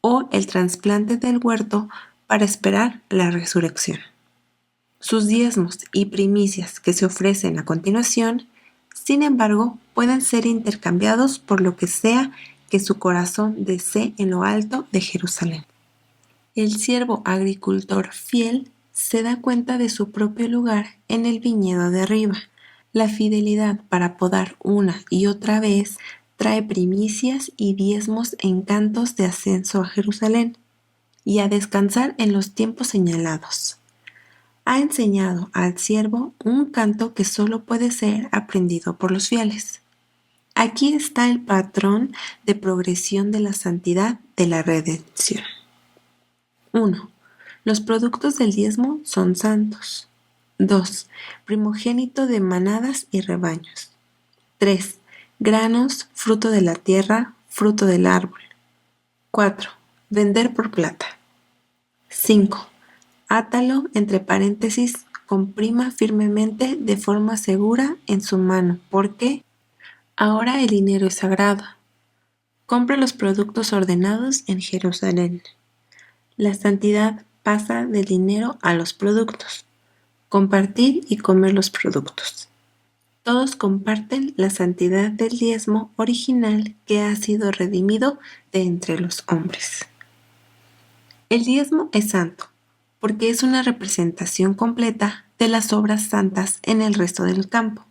o el trasplante del huerto para esperar la resurrección. Sus diezmos y primicias que se ofrecen a continuación, sin embargo, pueden ser intercambiados por lo que sea que su corazón desee en lo alto de Jerusalén. El siervo agricultor fiel se da cuenta de su propio lugar en el viñedo de arriba. La fidelidad para podar una y otra vez trae primicias y diezmos en cantos de ascenso a Jerusalén y a descansar en los tiempos señalados. Ha enseñado al siervo un canto que solo puede ser aprendido por los fieles. Aquí está el patrón de progresión de la santidad de la redención. 1. Los productos del diezmo son santos. 2. Primogénito de manadas y rebaños. 3. Granos, fruto de la tierra, fruto del árbol. 4. Vender por plata. 5. Átalo entre paréntesis, comprima firmemente de forma segura en su mano, porque ahora el dinero es sagrado. Compra los productos ordenados en Jerusalén. La santidad pasa del dinero a los productos. Compartir y comer los productos. Todos comparten la santidad del diezmo original que ha sido redimido de entre los hombres. El diezmo es santo, porque es una representación completa de las obras santas en el resto del campo.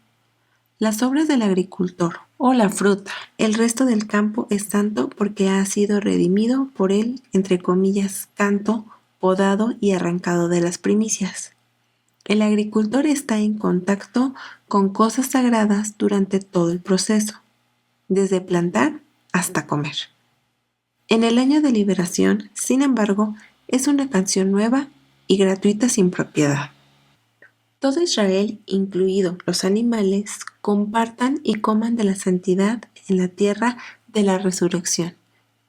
Las obras del agricultor o la fruta, el resto del campo es santo porque ha sido redimido por el, entre comillas, canto, podado y arrancado de las primicias. El agricultor está en contacto con cosas sagradas durante todo el proceso, desde plantar hasta comer. En el año de liberación, sin embargo, es una canción nueva y gratuita sin propiedad. Todo Israel, incluidos los animales, compartan y coman de la santidad en la tierra de la resurrección.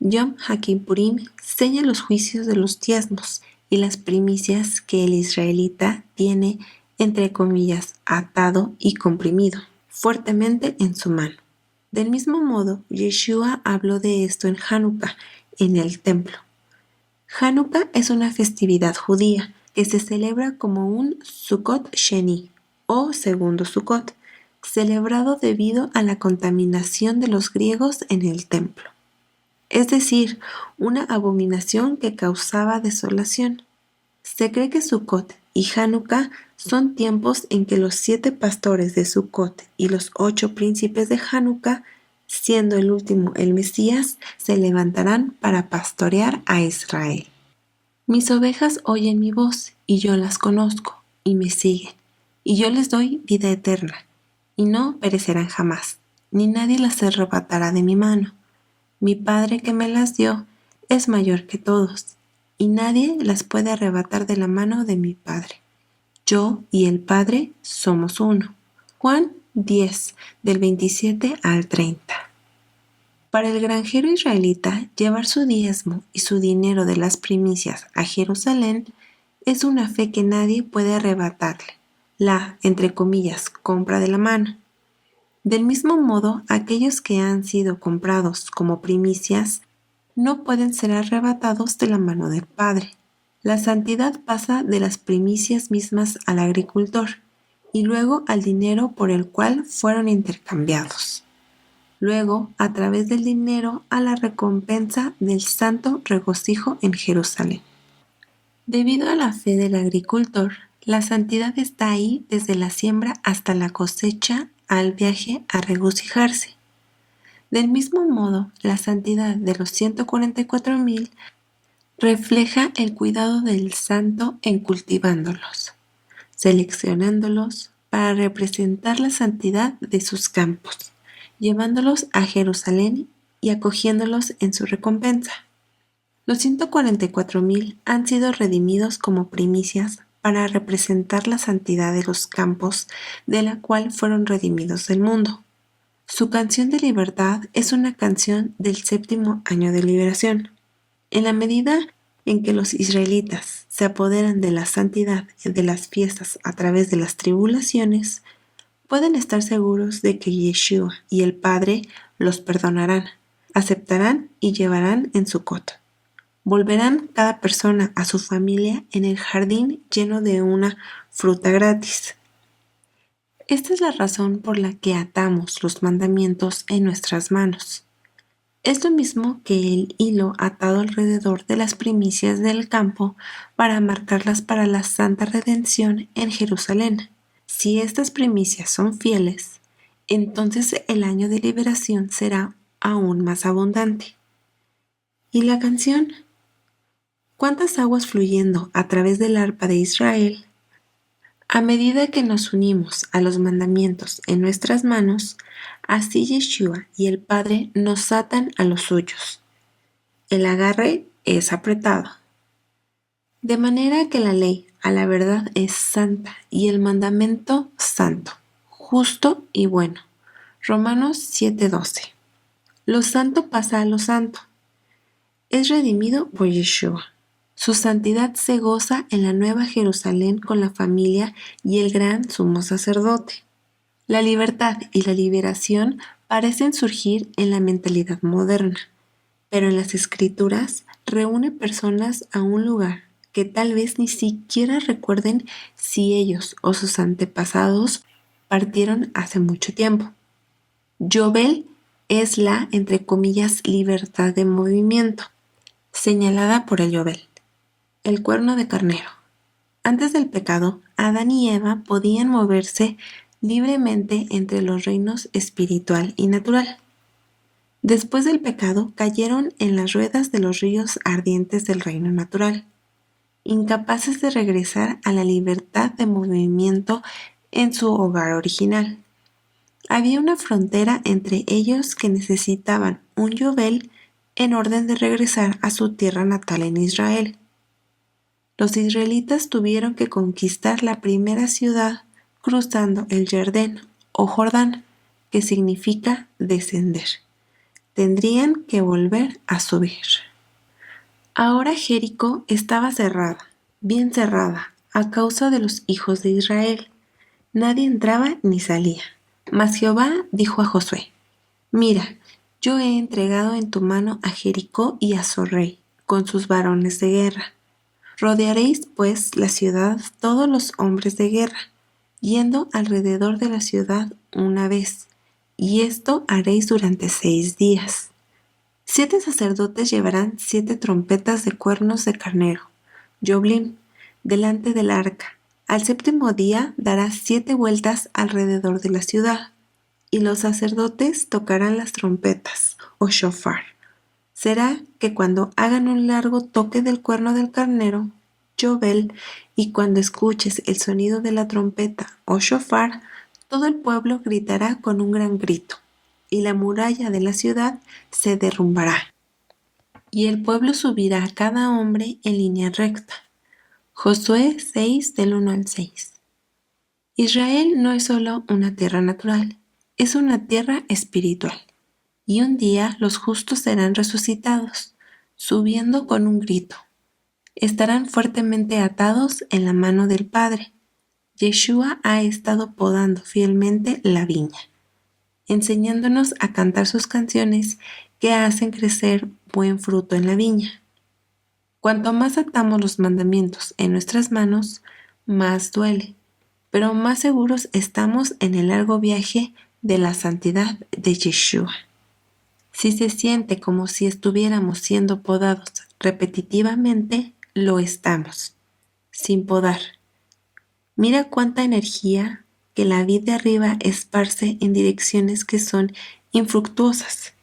Yom HaKippurim señala los juicios de los diezmos y las primicias que el israelita tiene, entre comillas, atado y comprimido fuertemente en su mano. Del mismo modo, Yeshua habló de esto en Hanukkah, en el templo. Hanukkah es una festividad judía que se celebra como un Sukkot Sheni, o segundo Sukkot, celebrado debido a la contaminación de los griegos en el templo. Es decir, una abominación que causaba desolación. Se cree que Sukkot y Hanukkah son tiempos en que los 7 pastores de Sukkot y los 8 príncipes de Hanukkah, siendo el último el Mesías, se levantarán para pastorear a Israel. Mis ovejas oyen mi voz, y yo las conozco, y me siguen, y yo les doy vida eterna, y no perecerán jamás, ni nadie las arrebatará de mi mano. Mi Padre que me las dio es mayor que todos, y nadie las puede arrebatar de la mano de mi Padre. Yo y el Padre somos uno. Juan 10, del 27 al 30. Para el granjero israelita, llevar su diezmo y su dinero de las primicias a Jerusalén es una fe que nadie puede arrebatarle, la, entre comillas, compra de la mano. Del mismo modo, aquellos que han sido comprados como primicias no pueden ser arrebatados de la mano del Padre. La santidad pasa de las primicias mismas al agricultor y luego al dinero por el cual fueron intercambiados. luego a través del dinero a la recompensa del santo regocijo en Jerusalén. Debido a la fe del agricultor, la santidad está ahí desde la siembra hasta la cosecha al viaje a regocijarse. Del mismo modo, la santidad de los 144,000 refleja el cuidado del santo en cultivándolos, seleccionándolos para representar la santidad de sus campos, llevándolos a Jerusalén y acogiéndolos en su recompensa. Los 144,000 han sido redimidos como primicias para representar la santidad de los campos de la cual fueron redimidos del mundo. Su canción de libertad es una canción del 7º año de liberación. En la medida en que los israelitas se apoderan de la santidad de las fiestas a través de las tribulaciones, pueden estar seguros de que Yeshua y el Padre los perdonarán, aceptarán y llevarán en su cota. Volverán cada persona a su familia en el jardín lleno de una fruta gratis. Esta es la razón por la que atamos los mandamientos en nuestras manos. Es lo mismo que el hilo atado alrededor de las primicias del campo para marcarlas para la santa redención en Jerusalén. Si estas primicias son fieles, entonces el año de liberación será aún más abundante. ¿Y la canción? ¿Cuántas aguas fluyendo a través del arpa de Israel? A medida que nos unimos a los mandamientos en nuestras manos, así Yeshua y el Padre nos atan a los suyos. El agarre es apretado. De manera que la ley a la verdad es santa y el mandamiento santo, justo y bueno. Romanos 7:12. Lo santo pasa a lo santo. Es redimido por Yeshua. Su santidad se goza en la Nueva Jerusalén con la familia y el gran sumo sacerdote. La libertad y la liberación parecen surgir en la mentalidad moderna, pero en las Escrituras reúne personas a un lugar que tal vez ni siquiera recuerden si ellos o sus antepasados partieron hace mucho tiempo. Yobel es la, entre comillas, libertad de movimiento, señalada por el Yobel. El cuerno de carnero. Antes del pecado, Adán y Eva podían moverse libremente entre los reinos espiritual y natural. Después del pecado, cayeron en las ruedas de los ríos ardientes del reino natural, incapaces de regresar a la libertad de movimiento en su hogar original. Había una frontera entre ellos que necesitaban un Yobel en orden de regresar a su tierra natal en Israel. Los israelitas tuvieron que conquistar la primera ciudad cruzando el Jordán o Jordán, que significa descender. Tendrían que volver a subir. Ahora Jericó estaba cerrada, bien cerrada, a causa de los hijos de Israel. Nadie entraba ni salía. Mas Jehová dijo a Josué: Mira, yo he entregado en tu mano a Jericó y a su rey, con sus varones de guerra. Rodearéis, pues, la ciudad todos los hombres de guerra, yendo alrededor de la ciudad una vez, y esto haréis durante 6 días. 7 sacerdotes llevarán 7 trompetas de cuernos de carnero, Yoblim, delante del arca. Al 7º día darás 7 vueltas alrededor de la ciudad, y los sacerdotes tocarán las trompetas, o shofar. Será que cuando hagan un largo toque del cuerno del carnero, Yobel, y cuando escuches el sonido de la trompeta, o shofar, todo el pueblo gritará con un gran grito, y la muralla de la ciudad se derrumbará. Y el pueblo subirá cada hombre en línea recta. Josué 6 del 1 al 6. Israel no es solo una tierra natural, es una tierra espiritual. Y un día los justos serán resucitados, subiendo con un grito. Estarán fuertemente atados en la mano del Padre. Yeshua ha estado podando fielmente la viña, enseñándonos a cantar sus canciones que hacen crecer buen fruto en la viña. Cuanto más atamos los mandamientos en nuestras manos, más duele, pero más seguros estamos en el largo viaje de la santidad de Yeshua. Si se siente como si estuviéramos siendo podados repetitivamente, lo estamos, sin podar. Mira cuánta energía que la vid de arriba esparce en direcciones que son infructuosas.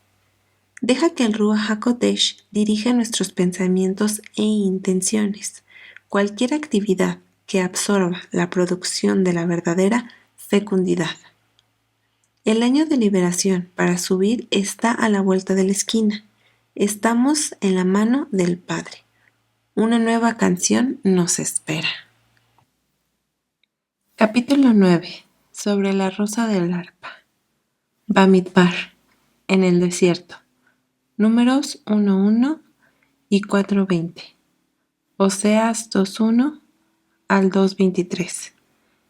Deja que el Ruach HaKodesh dirija nuestros pensamientos e intenciones. Cualquier actividad que absorba la producción de la verdadera fecundidad. El año de liberación para subir está a la vuelta de la esquina. Estamos en la mano del Padre. Una nueva canción nos espera. Capítulo 9. Sobre la rosa del arpa. Bamidbar, en el desierto. Números 1:1 y 4:20. Oseas 2:1 al 2:23.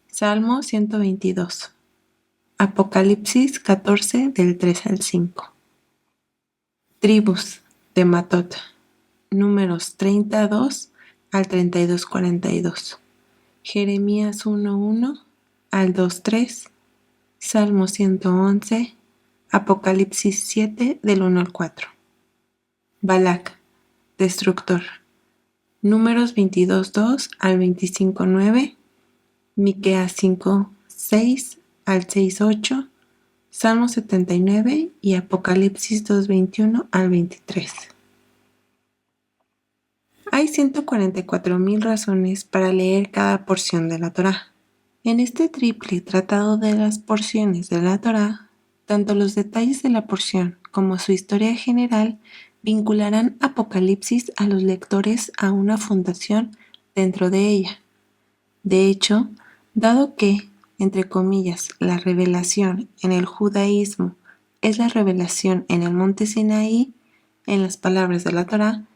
Salmo 122. Apocalipsis 14 del 3 al 5. Tribus de Matot. Números 32 al 32:42. Jeremías 1:1 al 2:3. Salmo 111. Apocalipsis 7 del 1 al 4. Balac, destructor. Números 22:2 al 25:9. Miqueas 5:6 al 6:8. Salmo 79 y Apocalipsis 2:21 al 23. Hay 144,000 razones para leer cada porción de la Torá. En este triple tratado de las porciones de la Torá, tanto los detalles de la porción como su historia general vincularán Apocalipsis a los lectores a una fundación dentro de ella. De hecho, dado que, entre comillas, la revelación en el judaísmo es la revelación en el monte Sinaí, en las palabras de la Torá,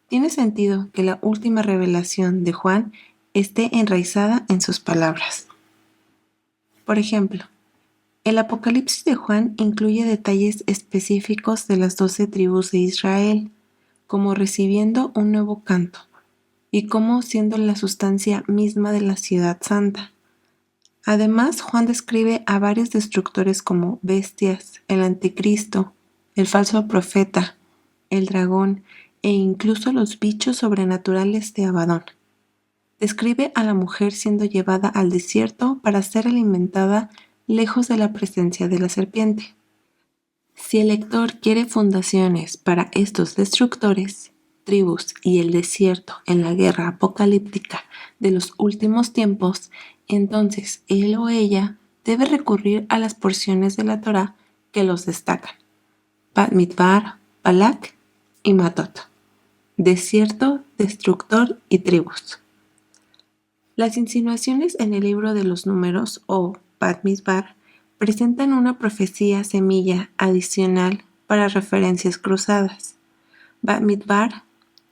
tiene sentido que la última revelación de Juan esté enraizada en sus palabras. Por ejemplo, el Apocalipsis de Juan incluye detalles específicos de las 12 tribus de Israel, como recibiendo un nuevo canto, y como siendo la sustancia misma de la ciudad santa. Además, Juan describe a varios destructores como bestias, el anticristo, el falso profeta, el dragón e incluso los bichos sobrenaturales de Abadón. Describe a la mujer siendo llevada al desierto para ser alimentada lejos de la presencia de la serpiente. Si el lector quiere fundaciones para estos destructores, tribus y el desierto en la guerra apocalíptica de los últimos tiempos, entonces él o ella debe recurrir a las porciones de la Torá que los destacan. Bamidbar, Balak y Matot. Desierto, destructor y tribus. Las insinuaciones en el libro de los números o Bamidbar presentan una profecía semilla adicional para referencias cruzadas. Bamidbar,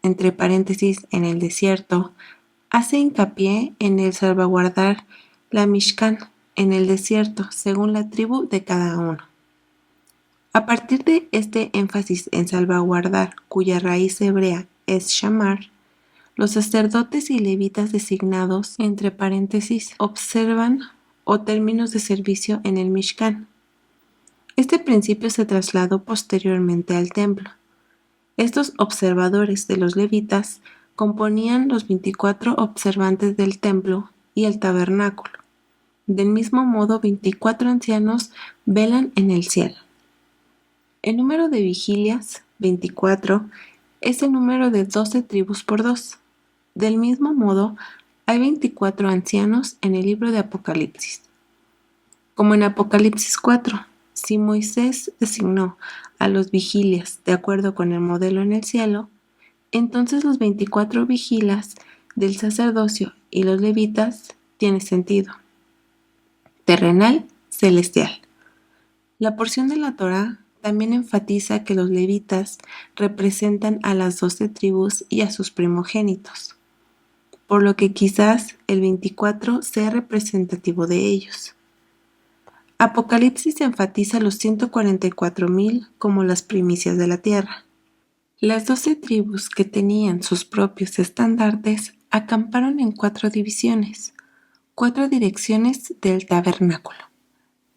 entre paréntesis en el desierto, hace hincapié en el salvaguardar la Mishkan en el desierto según la tribu de cada uno. A partir de este énfasis en salvaguardar, cuya raíz hebrea es shamar, los sacerdotes y levitas designados, entre paréntesis, observan o términos de servicio en el Mishkan. Este principio se trasladó posteriormente al templo. Estos observadores de los levitas componían los 24 observantes del templo y el tabernáculo. Del mismo modo, 24 ancianos velan en el cielo. El número de vigilias, 24, es el número de 12 tribus por 2. Del mismo modo, hay 24 ancianos en el libro de Apocalipsis. Como en Apocalipsis 4, si Moisés designó a los vigilias de acuerdo con el modelo en el cielo, entonces los 24 vigilas del sacerdocio y los levitas tiene sentido. Terrenal, celestial. La porción de la Torá también enfatiza que los levitas representan a las 12 tribus y a sus primogénitos, por lo que quizás el 24 sea representativo de ellos. Apocalipsis enfatiza los 144,000 como las primicias de la tierra. Las 12 tribus que tenían sus propios estandartes acamparon en 4 divisiones, 4 direcciones del tabernáculo.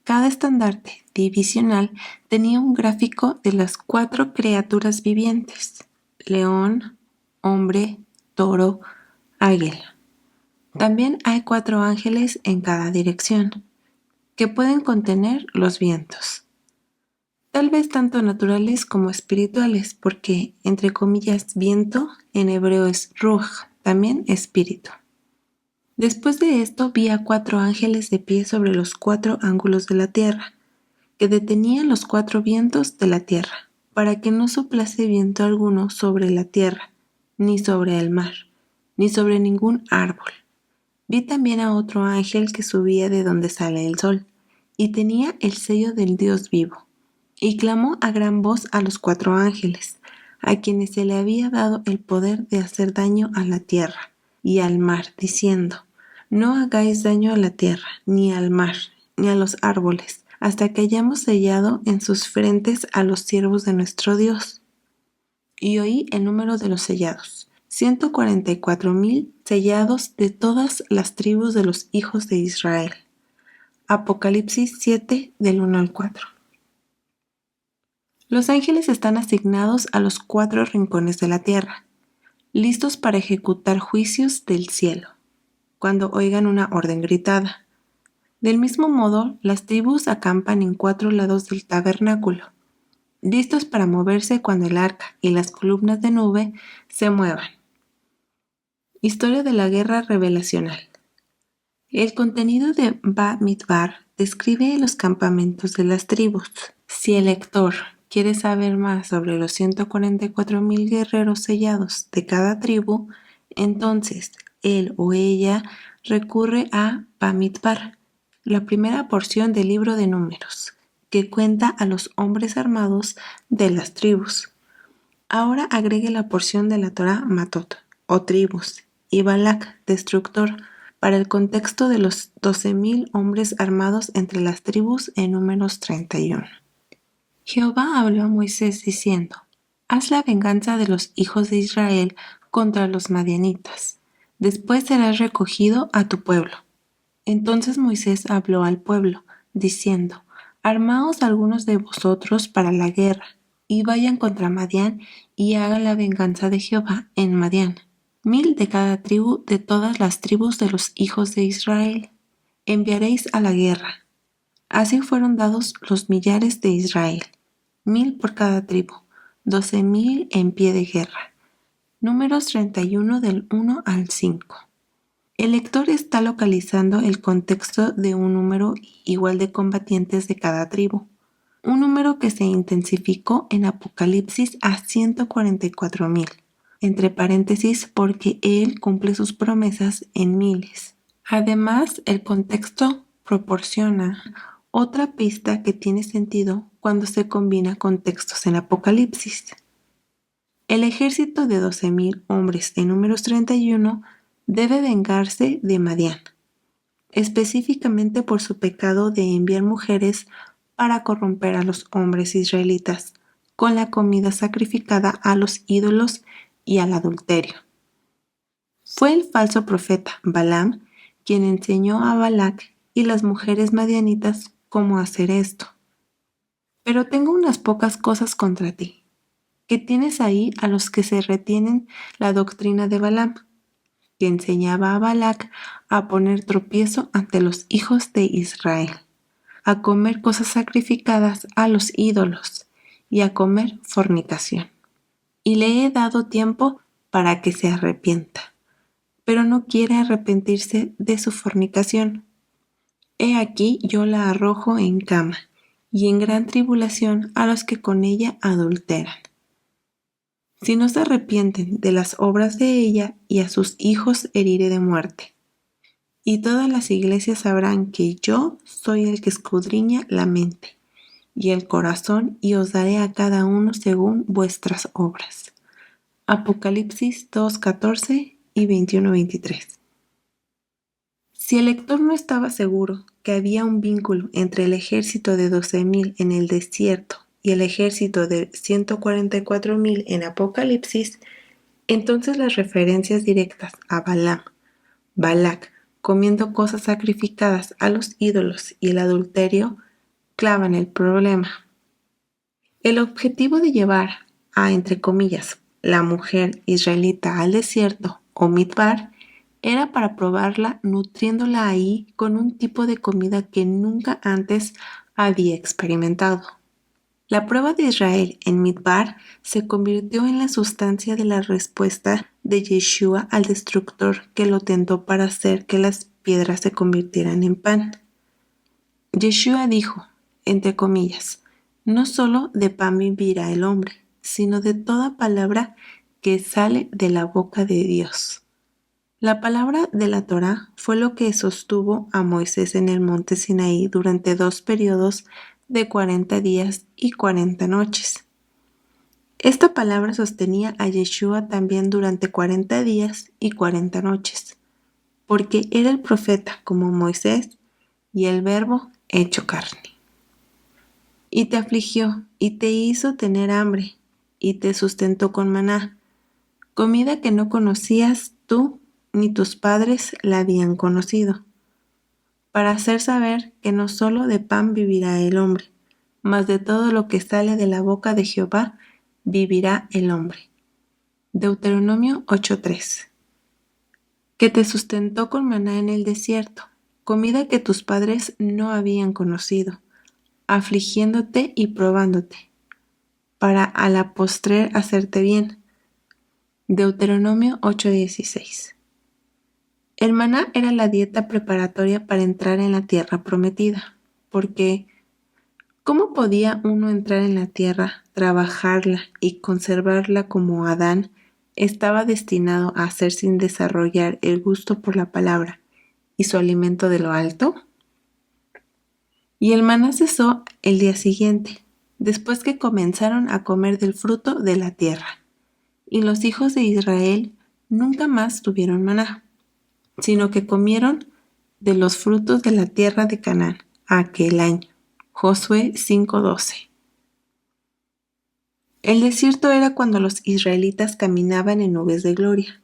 Cada estandarte divisional tenía un gráfico de las 4 criaturas vivientes: león, hombre, toro, águila. También hay 4 ángeles en cada dirección, que pueden contener los vientos. Tal vez tanto naturales como espirituales, porque, entre comillas, viento en hebreo es ruj, también espíritu. Después de esto vi a 4 ángeles de pie sobre los 4 ángulos de la tierra, que detenían los 4 vientos de la tierra, para que no soplase viento alguno sobre la tierra, ni sobre el mar, ni sobre ningún árbol. Vi también a otro ángel que subía de donde sale el sol, y tenía el sello del Dios vivo, y clamó a gran voz a los 4 ángeles, a quienes se le había dado el poder de hacer daño a la tierra y al mar, diciendo: no hagáis daño a la tierra, ni al mar, ni a los árboles, hasta que hayamos sellado en sus frentes a los siervos de nuestro Dios. Y oí el número de los sellados: 144,000 sellados de todas las tribus de los hijos de Israel. Apocalipsis 7, del 1 al 4. Los ángeles están asignados a los 4 rincones de la tierra, listos para ejecutar juicios del cielo, cuando oigan una orden gritada. Del mismo modo, las tribus acampan en 4 lados del tabernáculo, listos para moverse cuando el arca y las columnas de nube se muevan. Historia de la guerra revelacional. El contenido de Bamidbar describe los campamentos de las tribus. Si el lector quiere saber más sobre los 144,000 guerreros sellados de cada tribu, entonces él o ella recurre a Bamidbar, la primera porción del libro de Números, que cuenta a los hombres armados de las tribus. Ahora agregue la porción de la Torá Matot, o tribus, y Balak, destructor, para el contexto de los 12,000 hombres armados entre las tribus en Números 31. Jehová habló a Moisés diciendo: haz la venganza de los hijos de Israel contra los madianitas. Después serás recogido a tu pueblo. Entonces Moisés habló al pueblo, diciendo: armaos algunos de vosotros para la guerra, y vayan contra Madián, y hagan la venganza de Jehová en Madián. 1,000 de cada tribu de todas las tribus de los hijos de Israel. Enviaréis a la guerra. Así fueron dados los millares de Israel, 1,000 por cada tribu, 12,000 en pie de guerra. Números 31 del 1 al 5. El lector está localizando el contexto de un número igual de combatientes de cada tribu, un número que se intensificó en Apocalipsis a 144,000, entre paréntesis porque Él cumple sus promesas en miles. Además, el contexto proporciona otra pista que tiene sentido cuando se combina con textos en Apocalipsis. El ejército de 12,000 hombres en Números 31 debe vengarse de Madián, específicamente por su pecado de enviar mujeres para corromper a los hombres israelitas con la comida sacrificada a los ídolos y al adulterio. Fue el falso profeta Balaam quien enseñó a Balac y las mujeres madianitas cómo hacer esto. Pero tengo unas pocas cosas contra ti, que tienes ahí a los que se retienen la doctrina de Balaam, que enseñaba a Balac a poner tropiezo ante los hijos de Israel, a comer cosas sacrificadas a los ídolos y a comer fornicación. Y le he dado tiempo para que se arrepienta, pero no quiere arrepentirse de su fornicación. He aquí yo la arrojo en cama, y en gran tribulación a los que con ella adulteran. Si no se arrepienten de las obras de ella, y a sus hijos heriré de muerte. Y todas las iglesias sabrán que yo soy el que escudriña la mente y el corazón, y os daré a cada uno según vuestras obras. Apocalipsis 2:14 y 21:23. Si el lector no estaba seguro que había un vínculo entre el ejército de 12,000 en el desierto y el ejército de 144,000 en Apocalipsis, entonces las referencias directas a Balaam, Balac, comiendo cosas sacrificadas a los ídolos y el adulterio clavan el problema. El objetivo de llevar a, entre comillas, la mujer israelita al desierto o Midbar era para probarla nutriéndola ahí con un tipo de comida que nunca antes había experimentado. La prueba de Israel en Midbar se convirtió en la sustancia de la respuesta de Yeshua al destructor que lo tentó para hacer que las piedras se convirtieran en pan. Yeshua dijo, entre comillas, no solo de pan vivirá el hombre, sino de toda palabra que sale de la boca de Dios. La palabra de la Torá fue lo que sostuvo a Moisés en el monte Sinaí durante 2 periodos de 40 días y 40 noches. Esta palabra sostenía a Yeshua también durante 40 días y 40 noches, porque era el profeta como Moisés y el Verbo hecho carne. Y te afligió y te hizo tener hambre y te sustentó con maná, comida que no conocías tú ni tus padres la habían conocido, para hacer saber que no solo de pan vivirá el hombre, mas de todo lo que sale de la boca de Jehová vivirá el hombre. Deuteronomio 8:3. Que te sustentó con maná en el desierto, comida que tus padres no habían conocido, afligiéndote y probándote, para a la postrer hacerte bien. Deuteronomio 8:16. El maná era la dieta preparatoria para entrar en la tierra prometida, porque ¿cómo podía uno entrar en la tierra, trabajarla y conservarla como Adán estaba destinado a hacer sin desarrollar el gusto por la palabra y su alimento de lo alto? Y el maná cesó el día siguiente, después que comenzaron a comer del fruto de la tierra. Y los hijos de Israel nunca más tuvieron maná, sino que comieron de los frutos de la tierra de Canaán aquel año. Josué 5:12. El desierto era cuando los israelitas caminaban en nubes de gloria.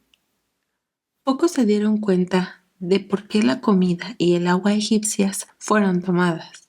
Pocos se dieron cuenta de por qué la comida y el agua egipcias fueron tomadas.